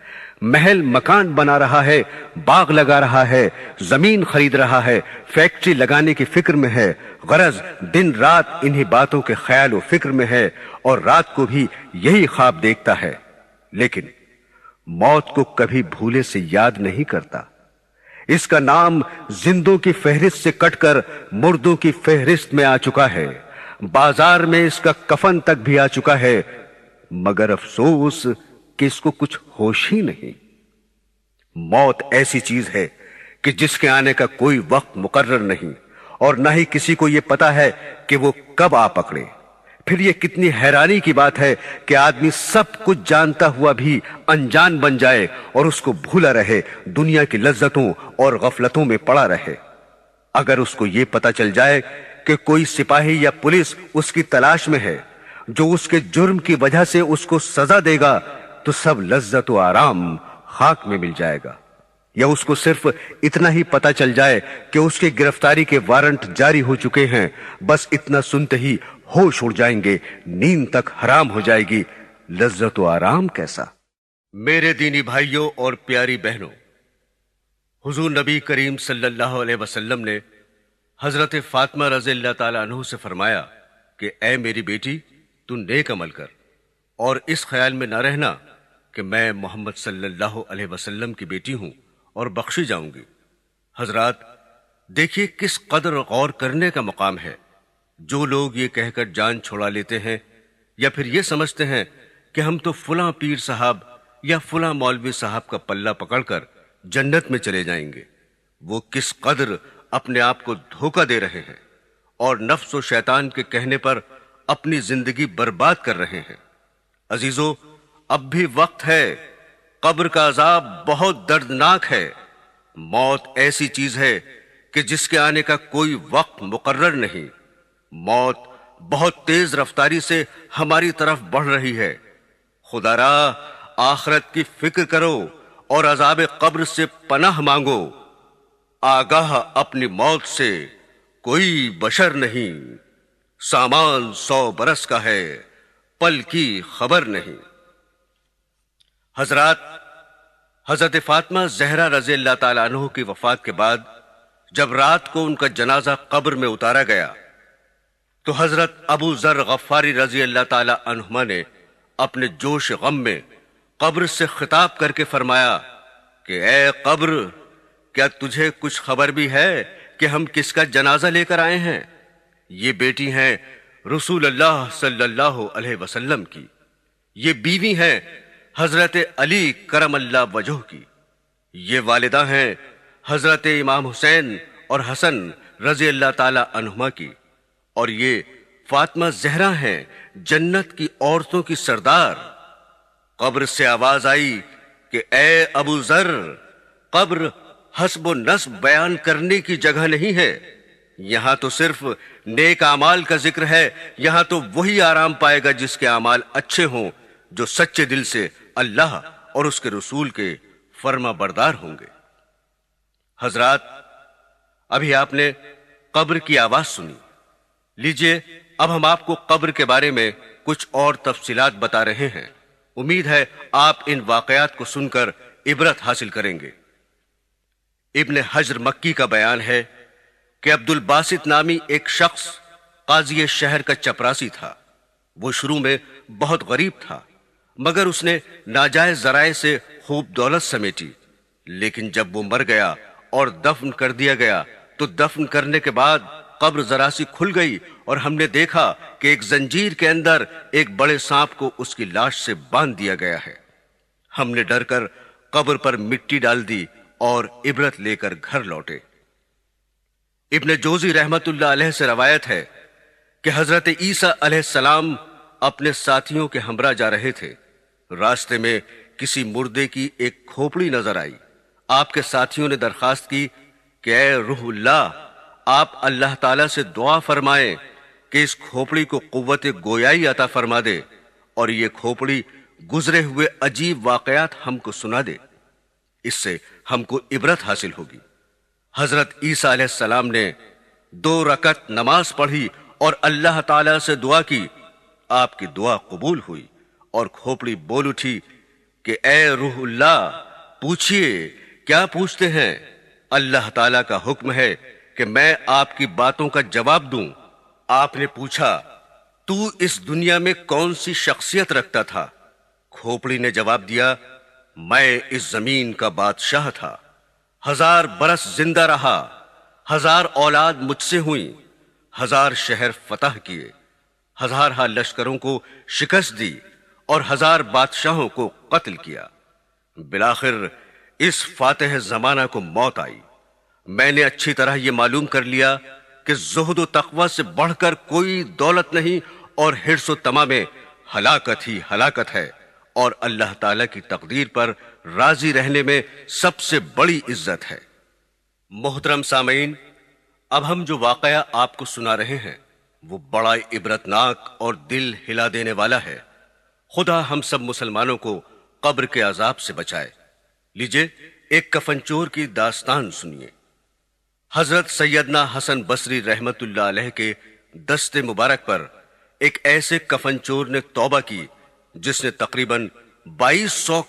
محل مکان بنا رہا ہے، باغ لگا رہا ہے، زمین خرید رہا ہے، فیکٹری لگانے کی فکر میں ہے، غرض دن رات انہی باتوں کے خیال و فکر میں ہے اور رات کو بھی یہی خواب دیکھتا ہے، لیکن موت کو کبھی بھولے سے یاد نہیں کرتا۔ اس کا نام زندوں کی فہرست سے کٹ کر مردوں کی فہرست میں آ چکا ہے، بازار میں اس کا کفن تک بھی آ چکا ہے، مگر افسوس کہ اس کو کچھ ہوش ہی نہیں۔ موت ایسی چیز ہے کہ جس کے آنے کا کوئی وقت مقرر نہیں اور نہ ہی کسی کو یہ پتا ہے کہ وہ کب آ پکڑے۔ پھر یہ کتنی حیرانی کی بات ہے کہ آدمی سب کچھ جانتا ہوا بھی انجان بن جائے اور اس کو بھولا رہے، دنیا کی لذتوں اور غفلتوں میں پڑا رہے۔ اگر اس کو یہ پتا چل جائے کہ کوئی سپاہی یا پولیس اس کی تلاش میں ہے جو اس کے جرم کی وجہ سے اس کو سزا دے گا تو سب لذت و آرام خاک میں مل جائے گا، یا اس کو صرف اتنا ہی پتا چل جائے کہ اس کی گرفتاری کے وارنٹ جاری ہو چکے ہیں، بس اتنا سنتے ہی ہوش اڑ جائیں گے، نیند تک حرام ہو جائے گی، لذت و آرام کیسا۔ میرے دینی بھائیوں اور پیاری بہنوں، حضور نبی کریم صلی اللہ علیہ وسلم نے حضرت فاطمہ رضی اللہ تعالیٰ عنہ سے فرمایا کہ اے میری بیٹی، تو نیک عمل کر اور اس خیال میں نہ رہنا کہ میں محمد صلی اللہ علیہ وسلم کی بیٹی ہوں اور بخشی جاؤں گی۔ حضرات، دیکھیے کس قدر غور کرنے کا مقام ہے۔ جو لوگ یہ کہہ کر جان چھوڑا لیتے ہیں یا پھر یہ سمجھتے ہیں کہ ہم تو فلاں پیر صاحب یا فلاں مولوی صاحب کا پلہ پکڑ کر جنت میں چلے جائیں گے، وہ کس قدر اپنے آپ کو دھوکہ دے رہے ہیں اور نفس و شیطان کے کہنے پر اپنی زندگی برباد کر رہے ہیں۔ عزیزو، اب بھی وقت ہے، قبر کا عذاب بہت دردناک ہے۔ موت ایسی چیز ہے کہ جس کے آنے کا کوئی وقت مقرر نہیں۔ موت بہت تیز رفتاری سے ہماری طرف بڑھ رہی ہے۔ خدا را، آخرت کی فکر کرو اور عذاب قبر سے پناہ مانگو۔ آگاہ اپنی موت سے کوئی بشر نہیں، سامان 100 برس کا ہے، پل کی خبر نہیں۔ حضرات، حضرت فاطمہ زہرا رضی اللہ تعالیٰ عنہ کی وفات کے بعد جب رات کو ان کا جنازہ قبر میں اتارا گیا تو حضرت ابو ذر غفاری رضی اللہ تعالیٰ عنہما نے اپنے جوش غم میں قبر سے خطاب کر کے فرمایا کہ اے قبر، کیا تجھے کچھ خبر بھی ہے کہ ہم کس کا جنازہ لے کر آئے ہیں؟ یہ بیٹی ہیں رسول اللہ صلی اللہ علیہ وسلم کی، یہ بیوی ہیں حضرت علی کرم اللہ وجہ کی، یہ والدہ ہیں حضرت امام حسین اور حسن رضی اللہ تعالی عنہما کی، اور یہ فاطمہ زہرا ہیں جنت کی عورتوں کی سردار۔ قبر سے آواز آئی کہ اے ابو ذر، قبر حسب و نسب بیان کرنے کی جگہ نہیں ہے، یہاں تو صرف نیک اعمال کا ذکر ہے۔ یہاں تو وہی آرام پائے گا جس کے اعمال اچھے ہوں، جو سچے دل سے اللہ اور اس کے رسول کے فرما بردار ہوں گے۔ حضرات، ابھی آپ نے قبر کی آواز سنی، لیجئے اب ہم آپ کو قبر کے بارے میں کچھ اور تفصیلات بتا رہے ہیں۔ امید ہے آپ ان واقعات کو سن کر عبرت حاصل کریں گے۔ ابن حجر مکی کا بیان ہے کہ عبد الباسط نامی ایک شخص قاضی شہر کا چپراسی تھا۔ وہ شروع میں بہت غریب تھا، مگر اس نے ناجائز ذرائع سے خوب دولت سمیٹی، لیکن جب وہ مر گیا اور دفن کر دیا گیا تو دفن کرنے کے بعد قبر ذرا سی کھل گئی اور ہم نے دیکھا کہ ایک زنجیر کے اندر ایک بڑے سانپ کو اس کی لاش سے باندھ دیا گیا ہے۔ ہم نے ڈر کر قبر پر مٹی ڈال دی اور عبرت لے کر گھر لوٹے۔ ابن جوزی رحمت اللہ علیہ سے روایت ہے کہ حضرت عیسیٰ علیہ السلام اپنے ساتھیوں کے ہمراہ جا رہے تھے۔ راستے میں کسی مردے کی ایک کھوپڑی نظر آئی۔ آپ کے ساتھیوں نے درخواست کی کہ اے روح اللہ، آپ اللہ تعالیٰ سے دعا فرمائیں کہ اس کھوپڑی کو قوت گویائی عطا فرما دے اور یہ کھوپڑی گزرے ہوئے عجیب واقعات ہم کو سنا دے، اس سے ہم کو عبرت حاصل ہوگی۔ حضرت عیسیٰ علیہ السلام نے 2 رکعت نماز پڑھی اور اللہ تعالیٰ سے دعا کی۔ آپ کی دعا قبول ہوئی اور کھوپڑی بول اٹھی کہ اے روح اللہ، پوچھئے، کیا پوچھتے ہیں؟ اللہ تعالیٰ کا حکم ہے کہ میں آپ کی باتوں کا جواب دوں۔ آپ نے پوچھا، تو اس دنیا میں کون سی شخصیت رکھتا تھا؟ کھوپڑی نے جواب دیا، میں اس زمین کا بادشاہ تھا، 1000 برس زندہ رہا، 1000 اولاد مجھ سے ہوئیں، 1000 شہر فتح کیے، 1000 لشکروں کو شکست دی اور 1000 بادشاہوں کو قتل کیا۔ بالآخر اس فاتح زمانہ کو موت آئی۔ میں نے اچھی طرح یہ معلوم کر لیا کہ زہد و تقوی سے بڑھ کر کوئی دولت نہیں اور حرص و طمع میں ہلاکت ہی ہلاکت ہے، اور اللہ تعالیٰ کی تقدیر پر راضی رہنے میں سب سے بڑی عزت ہے۔ محترم سامعین، اب ہم جو واقعہ آپ کو سنا رہے ہیں وہ بڑا عبرتناک اور دل ہلا دینے والا ہے۔ خدا ہم سب مسلمانوں کو قبر کے عذاب سے بچائے۔ لیجئے ایک کفن چور کی داستان سنیے۔ حضرت سیدنا حسن بصری رحمت اللہ علیہ کے دست مبارک پر ایک ایسے کفن چور نے توبہ کی جس نے تقریباً 2200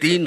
3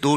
2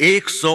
100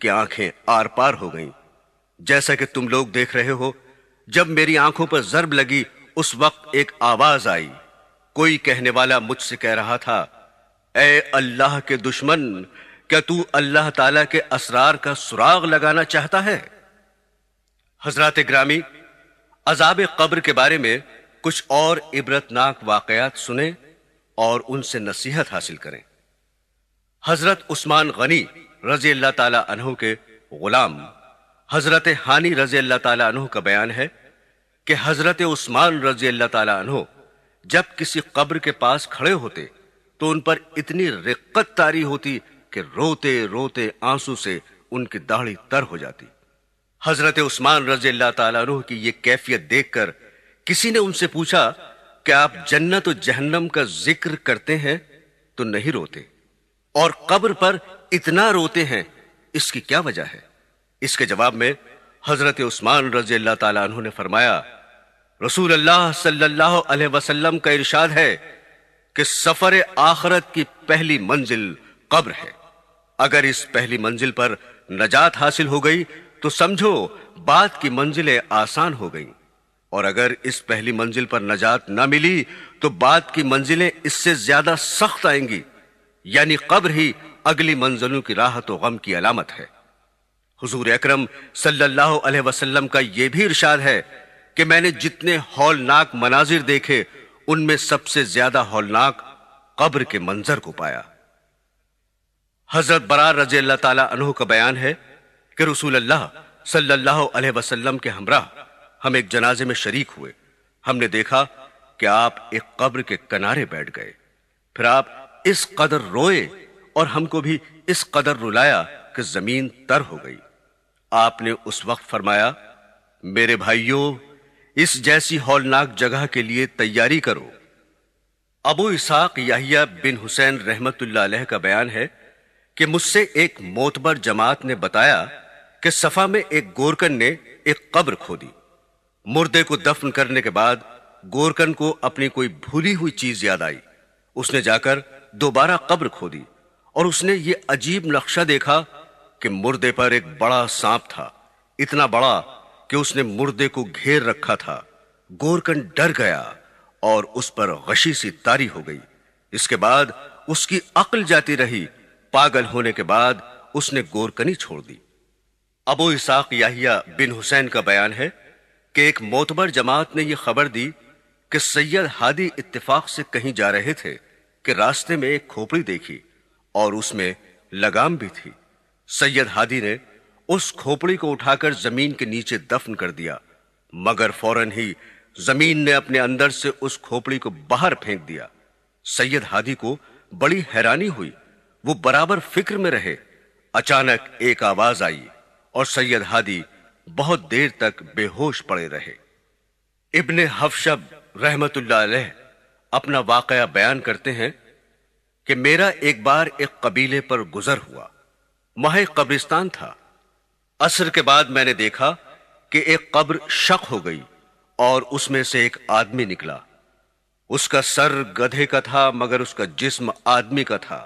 کہ آنکھیں آر پار ہو گئیں۔ جیسا کہ تم لوگ دیکھ رہے ہو، جب میری آنکھوں پر ضرب لگی اس وقت ایک آواز آئی، کوئی کہنے والا مجھ سے کہہ رہا تھا، اے اللہ کے دشمن، کیا تو اللہ تعالی کے اسرار کا سراغ لگانا چاہتا ہے؟ حضرات گرامی، عذاب قبر کے بارے میں کچھ اور عبرتناک واقعات سنیں اور ان سے نصیحت حاصل کریں۔ حضرت عثمان غنی رضی اللہ تعالی عنہ کے غلام حضرت ہانی رضی اللہ تعالی عنہ کا بیان ہے کہ حضرت عثمان رضی اللہ تعالی عنہ جب کسی قبر کے پاس کھڑے ہوتے تو ان پر اتنی رقت طاری ہوتی کہ روتے روتے آنسو سے ان کی داڑھی تر ہو جاتی۔ حضرت عثمان رضی اللہ تعالی عنہ کی یہ کیفیت دیکھ کر کسی نے ان سے پوچھا کہ آپ جنت و جہنم کا ذکر کرتے ہیں تو نہیں روتے، اور قبر پر اتنا روتے ہیں، اس کی کیا وجہ ہے؟ اس کے جواب میں حضرت عثمان رضی اللہ تعالی عنہ نے فرمایا، رسول اللہ صلی اللہ علیہ وسلم کا ارشاد ہے کہ سفر آخرت کی پہلی منزل قبر ہے۔ اگر اس پہلی منزل پر نجات حاصل ہو گئی تو سمجھو بعد کی منزلیں آسان ہو گئیں، اور اگر اس پہلی منزل پر نجات نہ ملی تو بعد کی منزلیں اس سے زیادہ سخت آئیں گی، یعنی قبر ہی اگلی منزلوں کی راحت و غم کی علامت ہے۔ حضور اکرم صلی اللہ علیہ وسلم کا یہ بھی ارشاد ہے کہ میں نے جتنے ہولناک مناظر دیکھے ان میں سب سے زیادہ ہولناک قبر کے منظر کو پایا۔ حضرت برار رضی اللہ تعالی عنہ کا بیان ہے کہ رسول اللہ صلی اللہ علیہ وسلم کے ہمراہ ہم ایک جنازے میں شریک ہوئے۔ ہم نے دیکھا کہ آپ ایک قبر کے کنارے بیٹھ گئے، پھر آپ اس قدر روئے اور ہم کو بھی اس قدر رلایا کہ زمین تر ہو گئی۔ آپ نے اس وقت فرمایا، میرے بھائیوں، اس جیسی ہولناک جگہ کے لیے تیاری کرو۔ ابو اسحاق یحییٰ بن حسین رحمت اللہ علیہ کا بیان ہے کہ مجھ سے ایک معتبر جماعت نے بتایا کہ صفا میں ایک گورکن نے ایک قبر کھودی۔ مردے کو دفن کرنے کے بعد گورکن کو اپنی کوئی بھولی ہوئی چیز یاد آئی۔ اس نے جا کر دوبارہ قبر کھودی اور اس نے یہ عجیب نقشہ دیکھا کہ مردے پر ایک بڑا سانپ تھا، اتنا بڑا کہ اس نے مردے کو گھیر رکھا تھا۔ گورکن ڈر گیا اور اس پر غشی سی طاری ہو گئی۔ اس کے بعد اس کی عقل جاتی رہی۔ پاگل ہونے کے بعد اس نے گورکنی چھوڑ دی۔ ابو اسحاق یحییٰ بن حسین کا بیان ہے کہ ایک معتبر جماعت نے یہ خبر دی کہ سید ہادی اتفاق سے کہیں جا رہے تھے کہ راستے میں ایک کھوپڑی دیکھی اور اس میں لگام بھی تھی۔ سید ہادی نے اس کھوپڑی کو اٹھا کر زمین کے نیچے دفن کر دیا، مگر فوراً ہی زمین نے اپنے اندر سے اس کھوپڑی کو باہر پھینک دیا۔ سید ہادی کو بڑی حیرانی ہوئی، وہ برابر فکر میں رہے۔ اچانک ایک آواز آئی اور سید ہادی بہت دیر تک بے ہوش پڑے رہے۔ ابن حفشب رحمت اللہ علیہ اپنا واقعہ بیان کرتے ہیں کہ میرا ایک بار ایک قبیلے پر گزر ہوا، وہاں ایک قبرستان تھا۔ عصر کے بعد میں نے دیکھا کہ ایک قبر شق ہو گئی اور اس میں سے ایک آدمی نکلا۔ اس کا سر گدھے کا تھا مگر اس کا جسم آدمی کا تھا۔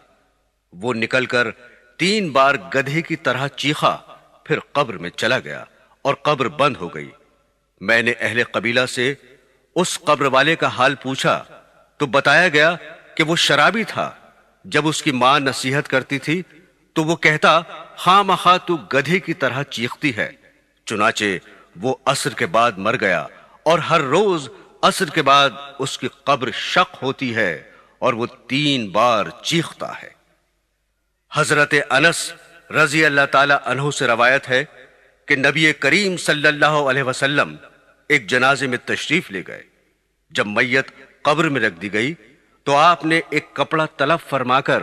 وہ نکل کر 3 بار گدھے کی طرح چیخا، پھر قبر میں چلا گیا اور قبر بند ہو گئی۔ میں نے اہل قبیلہ سے اس قبر والے کا حال پوچھا تو بتایا گیا کہ وہ شرابی تھا۔ جب اس کی ماں نصیحت کرتی تھی تو وہ کہتا، خواہ مخواہ تو گدھے کی طرح چیختی ہے۔ چنانچہ وہ عصر کے بعد مر گیا اور ہر روز عصر کے بعد اس کی قبر شق ہوتی ہے اور وہ 3 بار چیختا ہے۔ حضرت انس رضی اللہ تعالی عنہ سے روایت ہے کہ نبی کریم صلی اللہ علیہ وسلم ایک جنازے میں تشریف لے گئے۔ جب میت قبر میں رکھ دی گئی تو آپ نے ایک کپڑا طلب فرما کر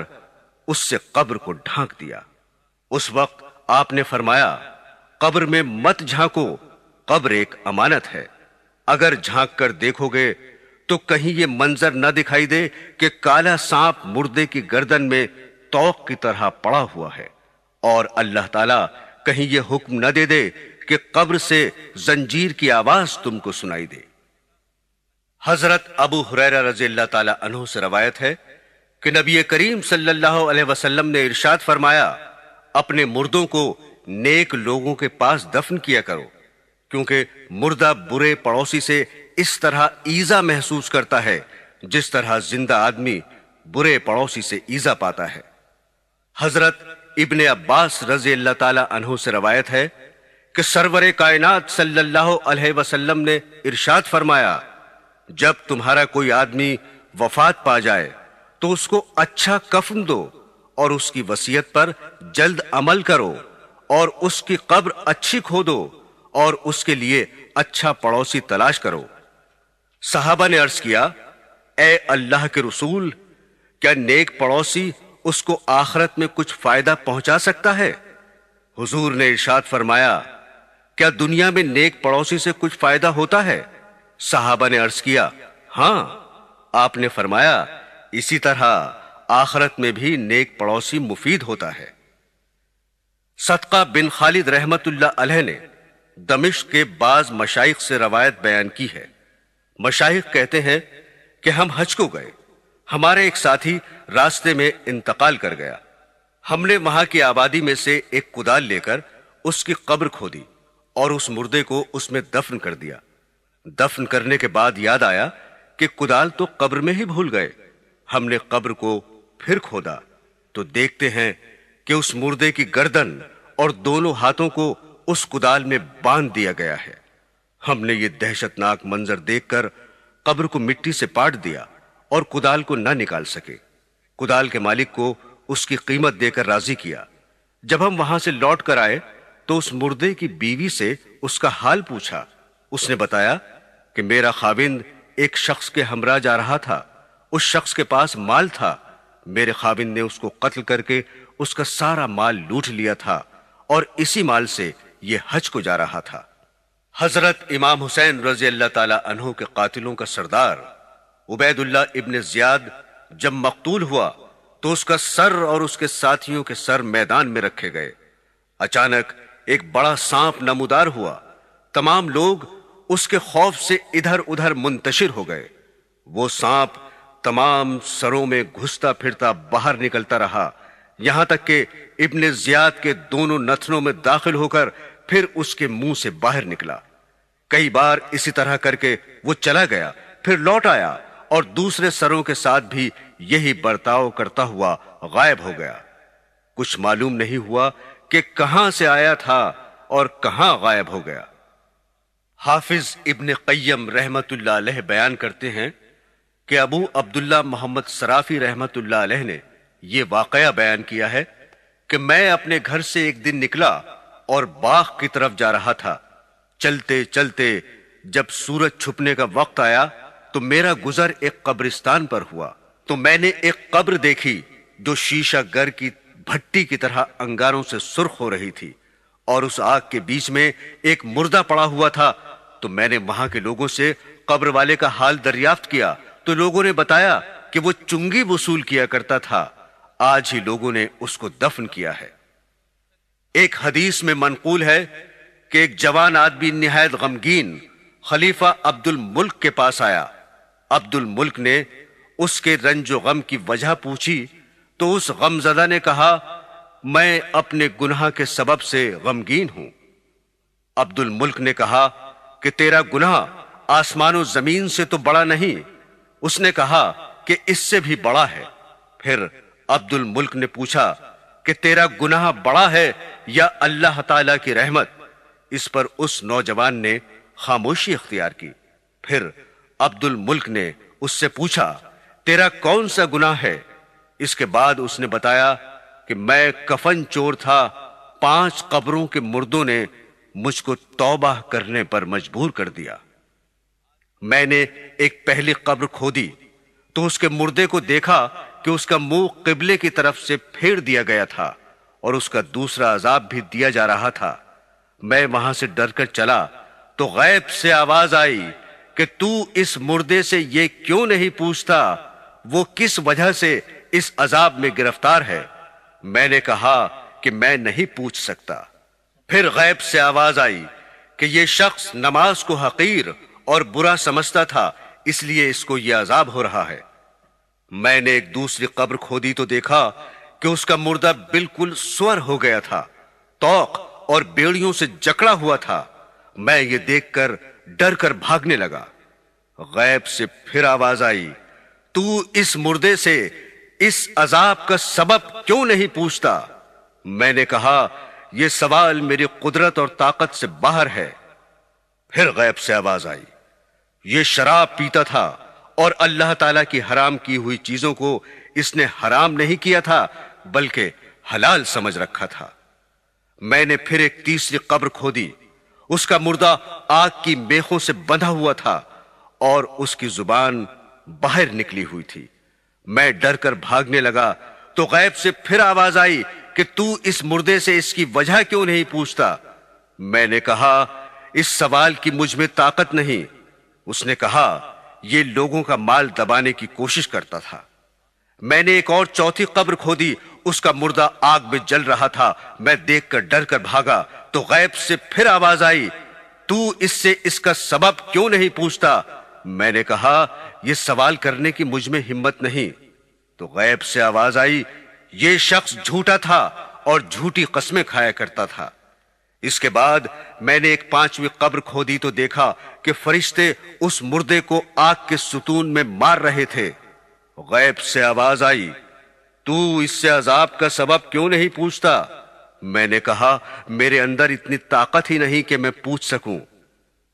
اس سے قبر کو ڈھانک دیا۔ اس وقت آپ نے فرمایا، قبر میں مت جھانکو، قبر ایک امانت ہے۔ اگر جھانک کر دیکھو گے تو کہیں یہ منظر نہ دکھائی دے کہ کالا سانپ مردے کی گردن میں توق کی طرح پڑا ہوا ہے، اور اللہ تعالیٰ کہیں یہ حکم نہ دے دے کہ قبر سے زنجیر کی آواز تم کو سنائی دے۔ حضرت ابو ہریرہ رضی اللہ تعالی عنہ سے روایت ہے کہ نبی کریم صلی اللہ علیہ وسلم نے ارشاد فرمایا، اپنے مردوں کو نیک لوگوں کے پاس دفن کیا کرو، کیونکہ مردہ برے پڑوسی سے اس طرح ایذا محسوس کرتا ہے جس طرح زندہ آدمی برے پڑوسی سے ایذا پاتا ہے۔ حضرت ابن عباس رضی اللہ تعالی عنہ سے روایت ہے کہ سرور کائنات صلی اللہ علیہ وسلم نے ارشاد فرمایا، جب تمہارا کوئی آدمی وفات پا جائے تو اس کو اچھا کفن دو اور اس کی وصیت پر جلد عمل کرو، اور اس کی قبر اچھی کھودو اور اس کے لیے اچھا پڑوسی تلاش کرو۔ صحابہ نے عرض کیا، اے اللہ کے رسول، کیا نیک پڑوسی اس کو آخرت میں کچھ فائدہ پہنچا سکتا ہے؟ حضور نے ارشاد فرمایا، کیا دنیا میں نیک پڑوسی سے کچھ فائدہ ہوتا ہے؟ صحابہ نے عرض کیا، ہاں۔ آپ نے فرمایا، اسی طرح آخرت میں بھی نیک پڑوسی مفید ہوتا ہے۔ صدقہ بن خالد رحمت اللہ علیہ نے دمشق کے بعض مشائخ سے روایت بیان کی ہے۔ مشائخ کہتے ہیں کہ ہم حج کو گئے، ہمارے ایک ساتھی راستے میں انتقال کر گیا۔ ہم نے وہاں کی آبادی میں سے ایک کدال لے کر اس کی قبر کھودی اور اس مردے کو اس میں دفن کر دیا۔ دفن کرنے کے بعد یاد آیا کہ کدال تو قبر میں ہی بھول گئے۔ ہم نے قبر کو پھر کھودا تو دیکھتے ہیں کہ اس مردے کی گردن اور دونوں ہاتھوں کو اس کدال میں باندھ دیا گیا ہے۔ ہم نے یہ دہشت ناک منظر دیکھ کر قبر کو مٹی سے پاٹ دیا اور کدال کو نہ نکال سکے۔ کدال کے مالک کو اس کی قیمت دے کر راضی کیا۔ جب ہم وہاں سے لوٹ کر آئے تو اس مردے کی بیوی سے اس کا حال پوچھا۔ اس نے بتایا کہ میرا خاوند ایک شخص کے ہمراہ جا رہا تھا، اس شخص کے پاس مال تھا، میرے خاوند نے اس کو قتل کر کے اس کا سارا مال لوٹ لیا تھا اور اسی مال سے یہ حج کو جا رہا تھا۔ حضرت امام حسین رضی اللہ تعالی عنہ کے قاتلوں کا سردار عبید اللہ ابن زیاد جب مقتول ہوا تو اس کا سر اور اس کے ساتھیوں کے سر میدان میں رکھے گئے۔ اچانک ایک بڑا سانپ نمودار ہوا، تمام لوگ اس کے خوف سے ادھر ادھر منتشر ہو گئے۔ وہ سانپ تمام سروں میں گھستا پھرتا باہر نکلتا رہا، یہاں تک کہ ابن زیاد کے دونوں نتنوں میں داخل ہو کر پھر اس کے منہ سے باہر نکلا۔ کئی بار اسی طرح کر کے وہ چلا گیا، پھر لوٹ آیا اور دوسرے سروں کے ساتھ بھی یہی برتاؤ کرتا ہوا غائب ہو گیا۔ کچھ معلوم نہیں ہوا کہ کہاں سے آیا تھا اور کہاں غائب ہو گیا۔ حافظ ابن قیم رحمت اللہ علیہ بیان کرتے ہیں کہ ابو عبداللہ محمد صرافی رحمت اللہ علیہ نے یہ واقعہ بیان کیا ہے کہ میں اپنے گھر سے ایک دن نکلا اور باغ کی طرف جا رہا تھا۔ چلتے چلتے جب سورج چھپنے کا وقت آیا تو میرا گزر ایک قبرستان پر ہوا، تو میں نے ایک قبر دیکھی جو شیشہ گر کی بھٹی کی طرح انگاروں سے سرخ ہو رہی تھی، اور اس آگ کے بیچ میں ایک مردہ پڑا ہوا تھا۔ تو میں نے وہاں کے لوگوں سے قبر والے کا حال دریافت کیا تو لوگوں نے بتایا کہ وہ چنگی وصول کیا کرتا تھا، آج ہی لوگوں نے اس کو دفن کیا ہے۔ ایک حدیث میں منقول ہے کہ ایک جوان آدمی نہایت غمگین خلیفہ عبد الملک کے پاس آیا۔ عبد الملک نے اس کے رنج و غم کی وجہ پوچھی تو اس غمزدہ نے کہا، میں اپنے گناہ کے سبب سے غمگین ہوں۔ عبد الملک نے کہا کہ تیرا گناہ آسمان و زمین سے تو بڑا نہیں۔ اس نے کہا کہ اس سے بھی بڑا ہے۔ پھر عبد الملک نے پوچھا کہ تیرا گناہ بڑا ہے یا اللہ تعالی کی رحمت؟ اس پر اس نوجوان نے خاموشی اختیار کی۔ پھر عبد الملک نے اس سے پوچھا، تیرا کون سا گناہ ہے؟ اس کے بعد اس نے بتایا کہ میں کفن چور تھا، 5 قبروں کے مردوں نے مجھ کو توبہ کرنے پر مجبور کر دیا۔ میں نے ایک پہلی قبر کھودی تو اس کے مردے کو دیکھا کہ اس کا منہ قبلے کی طرف سے پھیر دیا گیا تھا اور اس کا دوسرا عذاب بھی دیا جا رہا تھا۔ میں وہاں سے ڈر کر چلا تو غیب سے آواز آئی کہ تو اس مردے سے یہ کیوں نہیں پوچھتا وہ کس وجہ سے اس عذاب میں گرفتار ہے؟ میں نے کہا کہ میں نہیں پوچھ سکتا۔ پھر غیب سے آواز آئی کہ یہ شخص نماز کو حقیر اور برا سمجھتا تھا، اس لیے اس کو یہ عذاب ہو رہا ہے۔ میں نے ایک دوسری قبر کھودی تو دیکھا کہ اس کا مردہ بالکل سور ہو گیا تھا، طوق اور بیڑیوں سے جکڑا ہوا تھا، میں یہ دیکھ کر ڈر کر بھاگنے لگا۔ غیب سے پھر آواز آئی، تو اس مردے سے اس عذاب کا سبب کیوں نہیں پوچھتا؟ میں نے کہا، یہ سوال میری قدرت اور طاقت سے باہر ہے۔ پھر غیب سے آواز آئی، یہ شراب پیتا تھا اور اللہ تعالیٰ کی حرام کی ہوئی چیزوں کو اس نے حرام نہیں کیا تھا بلکہ حلال سمجھ رکھا تھا۔ میں نے پھر ایک تیسری قبر کھودی، اس کا مردہ آگ کی میخوں سے بندھا ہوا تھا اور اس کی زبان باہر نکلی ہوئی تھی۔ میں ڈر کر بھاگنے لگا تو غیب سے پھر آواز آئی کہ تو اس مردے سے اس کی وجہ کیوں نہیں پوچھتا؟ میں نے کہا، اس سوال کی مجھ میں طاقت نہیں۔ اس نے کہا، یہ لوگوں کا مال دبانے کی کوشش کرتا تھا۔ میں نے ایک اور چوتھی قبر کھودی، اس کا مردہ آگ میں جل رہا تھا۔ میں دیکھ کر ڈر کر بھاگا تو غیب سے پھر آواز آئی، تو اس سے اس کا سبب کیوں نہیں پوچھتا؟ میں نے کہا، یہ سوال کرنے کی مجھ میں ہمت نہیں۔ تو غیب سے آواز آئی، یہ شخص جھوٹا تھا اور جھوٹی قسمیں کھایا کرتا تھا۔ اس کے بعد میں نے ایک پانچویں قبر کھودی تو دیکھا کہ فرشتے اس مردے کو آگ کے ستون میں مار رہے تھے۔ غیب سے آواز آئی، تو اس سے عذاب کا سبب کیوں نہیں پوچھتا؟ میں نے کہا، میرے اندر اتنی طاقت ہی نہیں کہ میں پوچھ سکوں۔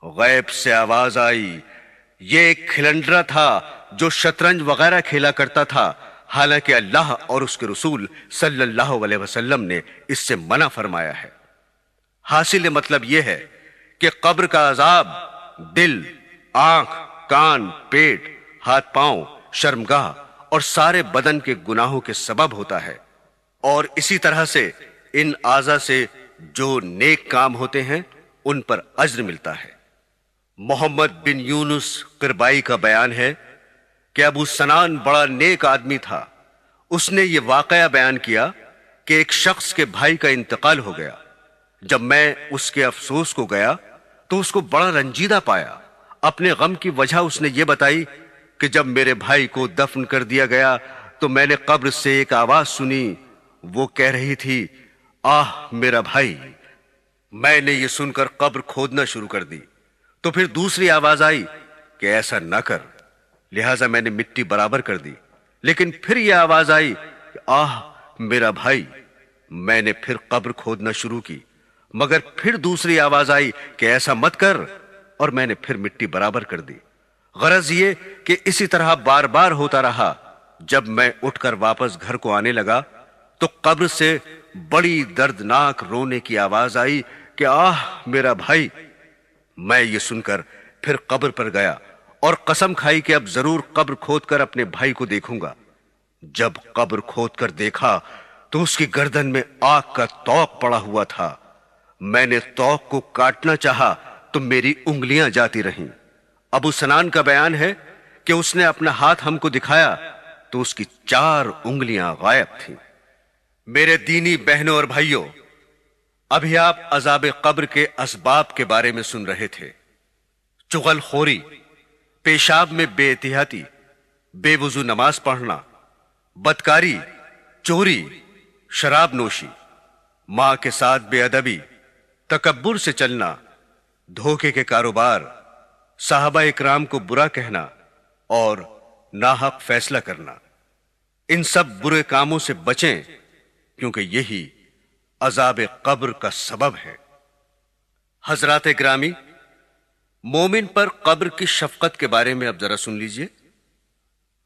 غیب سے آواز آئی، یہ ایک کھلنڈرا تھا جو شطرنج وغیرہ کھیلا کرتا تھا، حالانکہ اللہ اور اس کے رسول صلی اللہ علیہ وسلم نے اس سے منع فرمایا ہے۔ حاصل مطلب یہ ہے کہ قبر کا عذاب دل، آنکھ، کان، پیٹ، ہاتھ پاؤں، شرمگاہ اور سارے بدن کے گناہوں کے سبب ہوتا ہے، اور اسی طرح سے ان اعضاء سے جو نیک کام ہوتے ہیں ان پر اجر ملتا ہے۔ محمد بن یونس قربائی کا بیان ہے کہ ابو سنان بڑا نیک آدمی تھا۔ اس نے یہ واقعہ بیان کیا کہ ایک شخص کے بھائی کا انتقال ہو گیا۔ جب میں اس کے افسوس کو گیا تو اس کو بڑا رنجیدہ پایا۔ اپنے غم کی وجہ اس نے یہ بتائی کہ جب میرے بھائی کو دفن کر دیا گیا تو میں نے قبر سے ایک آواز سنی، وہ کہہ رہی تھی، آہ میرا بھائی۔ میں نے یہ سن کر قبر کھودنا شروع کر دی تو پھر دوسری آواز آئی کہ ایسا نہ کر، لہٰذا میں نے مٹی برابر کر دی۔ لیکن پھر یہ آواز آئی کہ آہ میرا بھائی۔ میں نے پھر قبر کھودنا شروع کی، مگر پھر دوسری آواز آئی کہ ایسا مت کر، اور میں نے پھر مٹی برابر کر دی۔ غرض یہ کہ اسی طرح بار بار ہوتا رہا۔ جب میں اٹھ کر واپس گھر کو آنے لگا تو قبر سے بڑی دردناک رونے کی آواز آئی کہ آہ میرا بھائی۔ میں یہ سن کر پھر قبر پر گیا اور قسم کھائی کہ اب ضرور قبر کھود کر اپنے بھائی کو دیکھوں گا۔ جب قبر کھود کر دیکھا تو اس کی گردن میں آگ کا توق پڑا ہوا تھا۔ میں نے توق کو کاٹنا چاہا تو میری انگلیاں جاتی رہیں۔ ابو سنان کا بیان ہے کہ اس نے اپنا ہاتھ ہم کو دکھایا تو اس کی 4 انگلیاں غائب تھیں۔ میرے دینی بہنوں اور بھائیوں، ابھی آپ عذاب قبر کے اسباب کے بارے میں سن رہے تھے۔ چغل خوری، پیشاب میں بے احتیاطی، بے وضو نماز پڑھنا، بدکاری، چوری، شراب نوشی، ماں کے ساتھ بے ادبی، تکبر سے چلنا، دھوکے کے کاروبار، صحابہ اکرام کو برا کہنا اور ناحق فیصلہ کرنا۔ ان سب برے کاموں سے بچیں، کیونکہ یہی عذاب قبر کا سبب ہے۔ حضرات گرامی، مومن پر قبر کی شفقت کے بارے میں اب ذرا سن لیجئے۔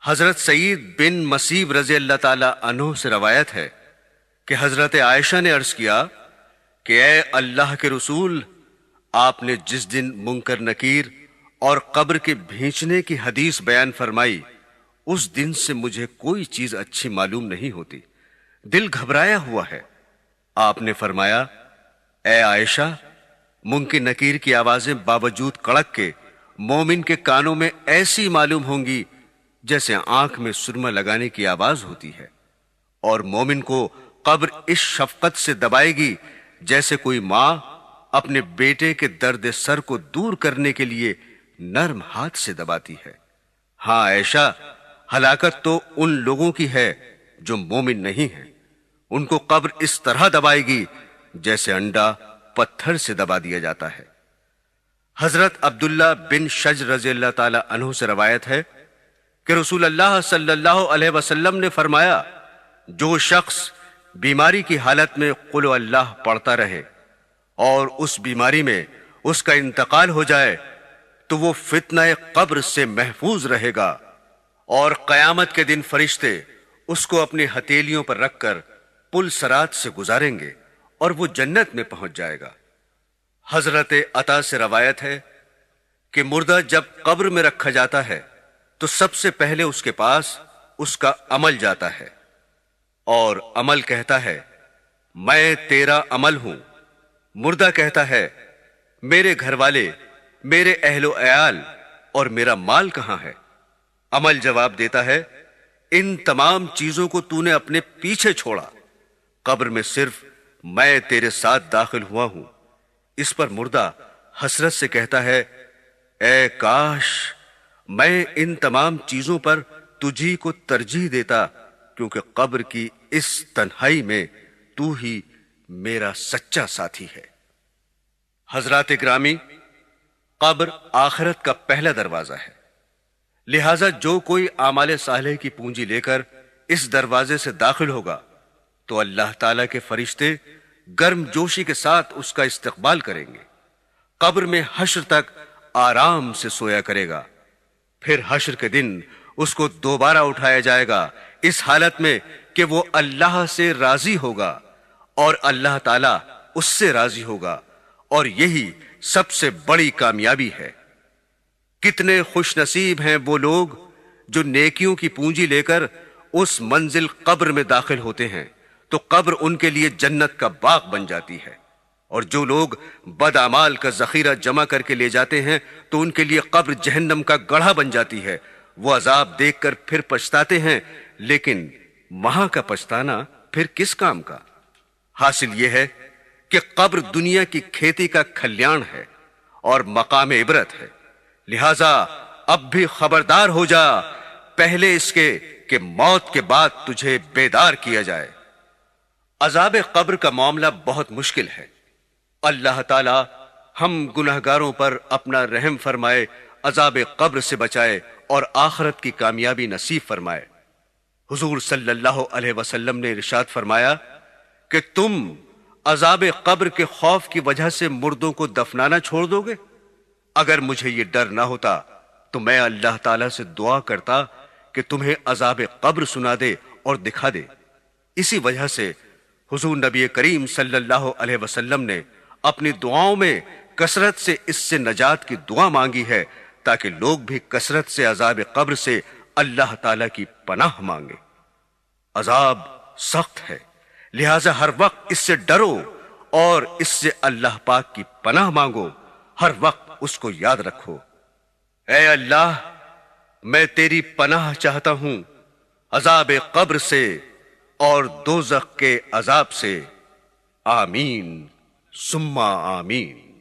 حضرت سعید بن مسیب رضی اللہ تعالی عنہ سے روایت ہے کہ حضرت عائشہ نے عرض کیا کہ اے اللہ کے رسول، آپ نے جس دن منکر نکیر اور قبر کے بھینچنے کی حدیث بیان فرمائی، اس دن سے مجھے کوئی چیز اچھی معلوم نہیں ہوتی، دل گھبرایا ہوا ہے۔ آپ نے فرمایا، اے عائشہ، منکر نکیر کی آوازیں باوجود کڑک کے مومن کے کانوں میں ایسی معلوم ہوں گی جیسے آنکھ میں سرما لگانے کی آواز ہوتی ہے، اور مومن کو قبر اس شفقت سے دبائے گی جیسے کوئی ماں اپنے بیٹے کے درد سر کو دور کرنے کے لیے نرم ہاتھ سے دباتی ہے۔ ہاں عائشہ، ہلاکت تو ان لوگوں کی ہے جو مومن نہیں ہیں، ان کو قبر اس طرح دبائے گی جیسے انڈا پتھر سے دبا دیا جاتا ہے۔ حضرت عبداللہ بن شج رضی اللہ تعالی عنہ سے روایت ہے کہ رسول اللہ صلی اللہ علیہ وسلم نے فرمایا، جو شخص بیماری کی حالت میں قل اللہ پڑھتا رہے اور اس بیماری میں اس کا انتقال ہو جائے تو وہ فتنہ قبر سے محفوظ رہے گا، اور قیامت کے دن فرشتے اس کو اپنی ہتھیلیوں پر رکھ کر پل صراط سے گزاریں گے اور وہ جنت میں پہنچ جائے گا۔ حضرت عطا سے روایت ہے کہ مردہ جب قبر میں رکھا جاتا ہے تو سب سے پہلے اس کے پاس اس کا عمل جاتا ہے، اور عمل کہتا ہے میں تیرا عمل ہوں۔ مردہ کہتا ہے میرے گھر والے، میرے اہل و عیال اور میرا مال کہاں ہے؟ عمل جواب دیتا ہے ان تمام چیزوں کو تو نے اپنے پیچھے چھوڑا، قبر میں صرف میں تیرے ساتھ داخل ہوا ہوں۔ اس پر مردہ حسرت سے کہتا ہے اے کاش میں ان تمام چیزوں پر تجھی کو ترجیح دیتا، کیونکہ قبر کی اس تنہائی میں تو ہی میرا سچا ساتھی ہے۔ حضرات گرامی، قبر آخرت کا پہلا دروازہ ہے، لہذا جو کوئی اعمال صالح کی پونجی لے کر اس دروازے سے داخل ہوگا تو اللہ تعالیٰ کے فرشتے گرم جوشی کے ساتھ اس کا استقبال کریں گے۔ قبر میں حشر تک آرام سے سویا کرے گا، پھر حشر کے دن اس کو دوبارہ اٹھایا جائے گا اس حالت میں کہ وہ اللہ سے راضی ہوگا اور اللہ تعالیٰ اس سے راضی ہوگا، اور یہی سب سے بڑی کامیابی ہے۔ کتنے خوش نصیب ہیں وہ لوگ جو نیکیوں کی پونجی لے کر اس منزل قبر میں داخل ہوتے ہیں تو قبر ان کے لیے جنت کا باغ بن جاتی ہے، اور جو لوگ بد اعمال کا ذخیرہ جمع کر کے لے جاتے ہیں تو ان کے لیے قبر جہنم کا گڑھا بن جاتی ہے۔ وہ عذاب دیکھ کر پھر پچھتاتے ہیں، لیکن وہاں کا پچھتانا پھر کس کام کا؟ حاصل یہ ہے کہ قبر دنیا کی کھیتی کا کھلیان ہے اور مقام عبرت ہے، لہذا اب بھی خبردار ہو جا پہلے اس کے کہ موت کے بعد تجھے بیدار کیا جائے۔ عذاب قبر کا معاملہ بہت مشکل ہے۔ اللہ تعالی ہم گناہگاروں پر اپنا رحم فرمائے، عذاب قبر سے بچائے اور آخرت کی کامیابی نصیب فرمائے۔ حضور صلی اللہ علیہ وسلم نے ارشاد فرمایا کہ تم عذاب قبر کے خوف کی وجہ سے مردوں کو دفنانا چھوڑ دو گے؟ اگر مجھے یہ ڈر نہ ہوتا تو میں اللہ تعالیٰ سے دعا کرتا کہ تمہیں عذاب قبر سنا دے اور دکھا دے۔ اسی وجہ سے حضور نبی کریم صلی اللہ علیہ وسلم نے اپنی دعاؤں میں کثرت سے اس سے نجات کی دعا مانگی ہے تاکہ لوگ بھی کثرت سے عذاب قبر سے اللہ تعالیٰ کی پناہ مانگے۔ عذاب سخت ہے، لہذا ہر وقت اس سے ڈرو اور اس سے اللہ پاک کی پناہ مانگو، ہر وقت اس کو یاد رکھو۔ اے اللہ، میں تیری پناہ چاہتا ہوں عذاب قبر سے اور دوزخ کے عذاب سے۔ آمین ثم آمین۔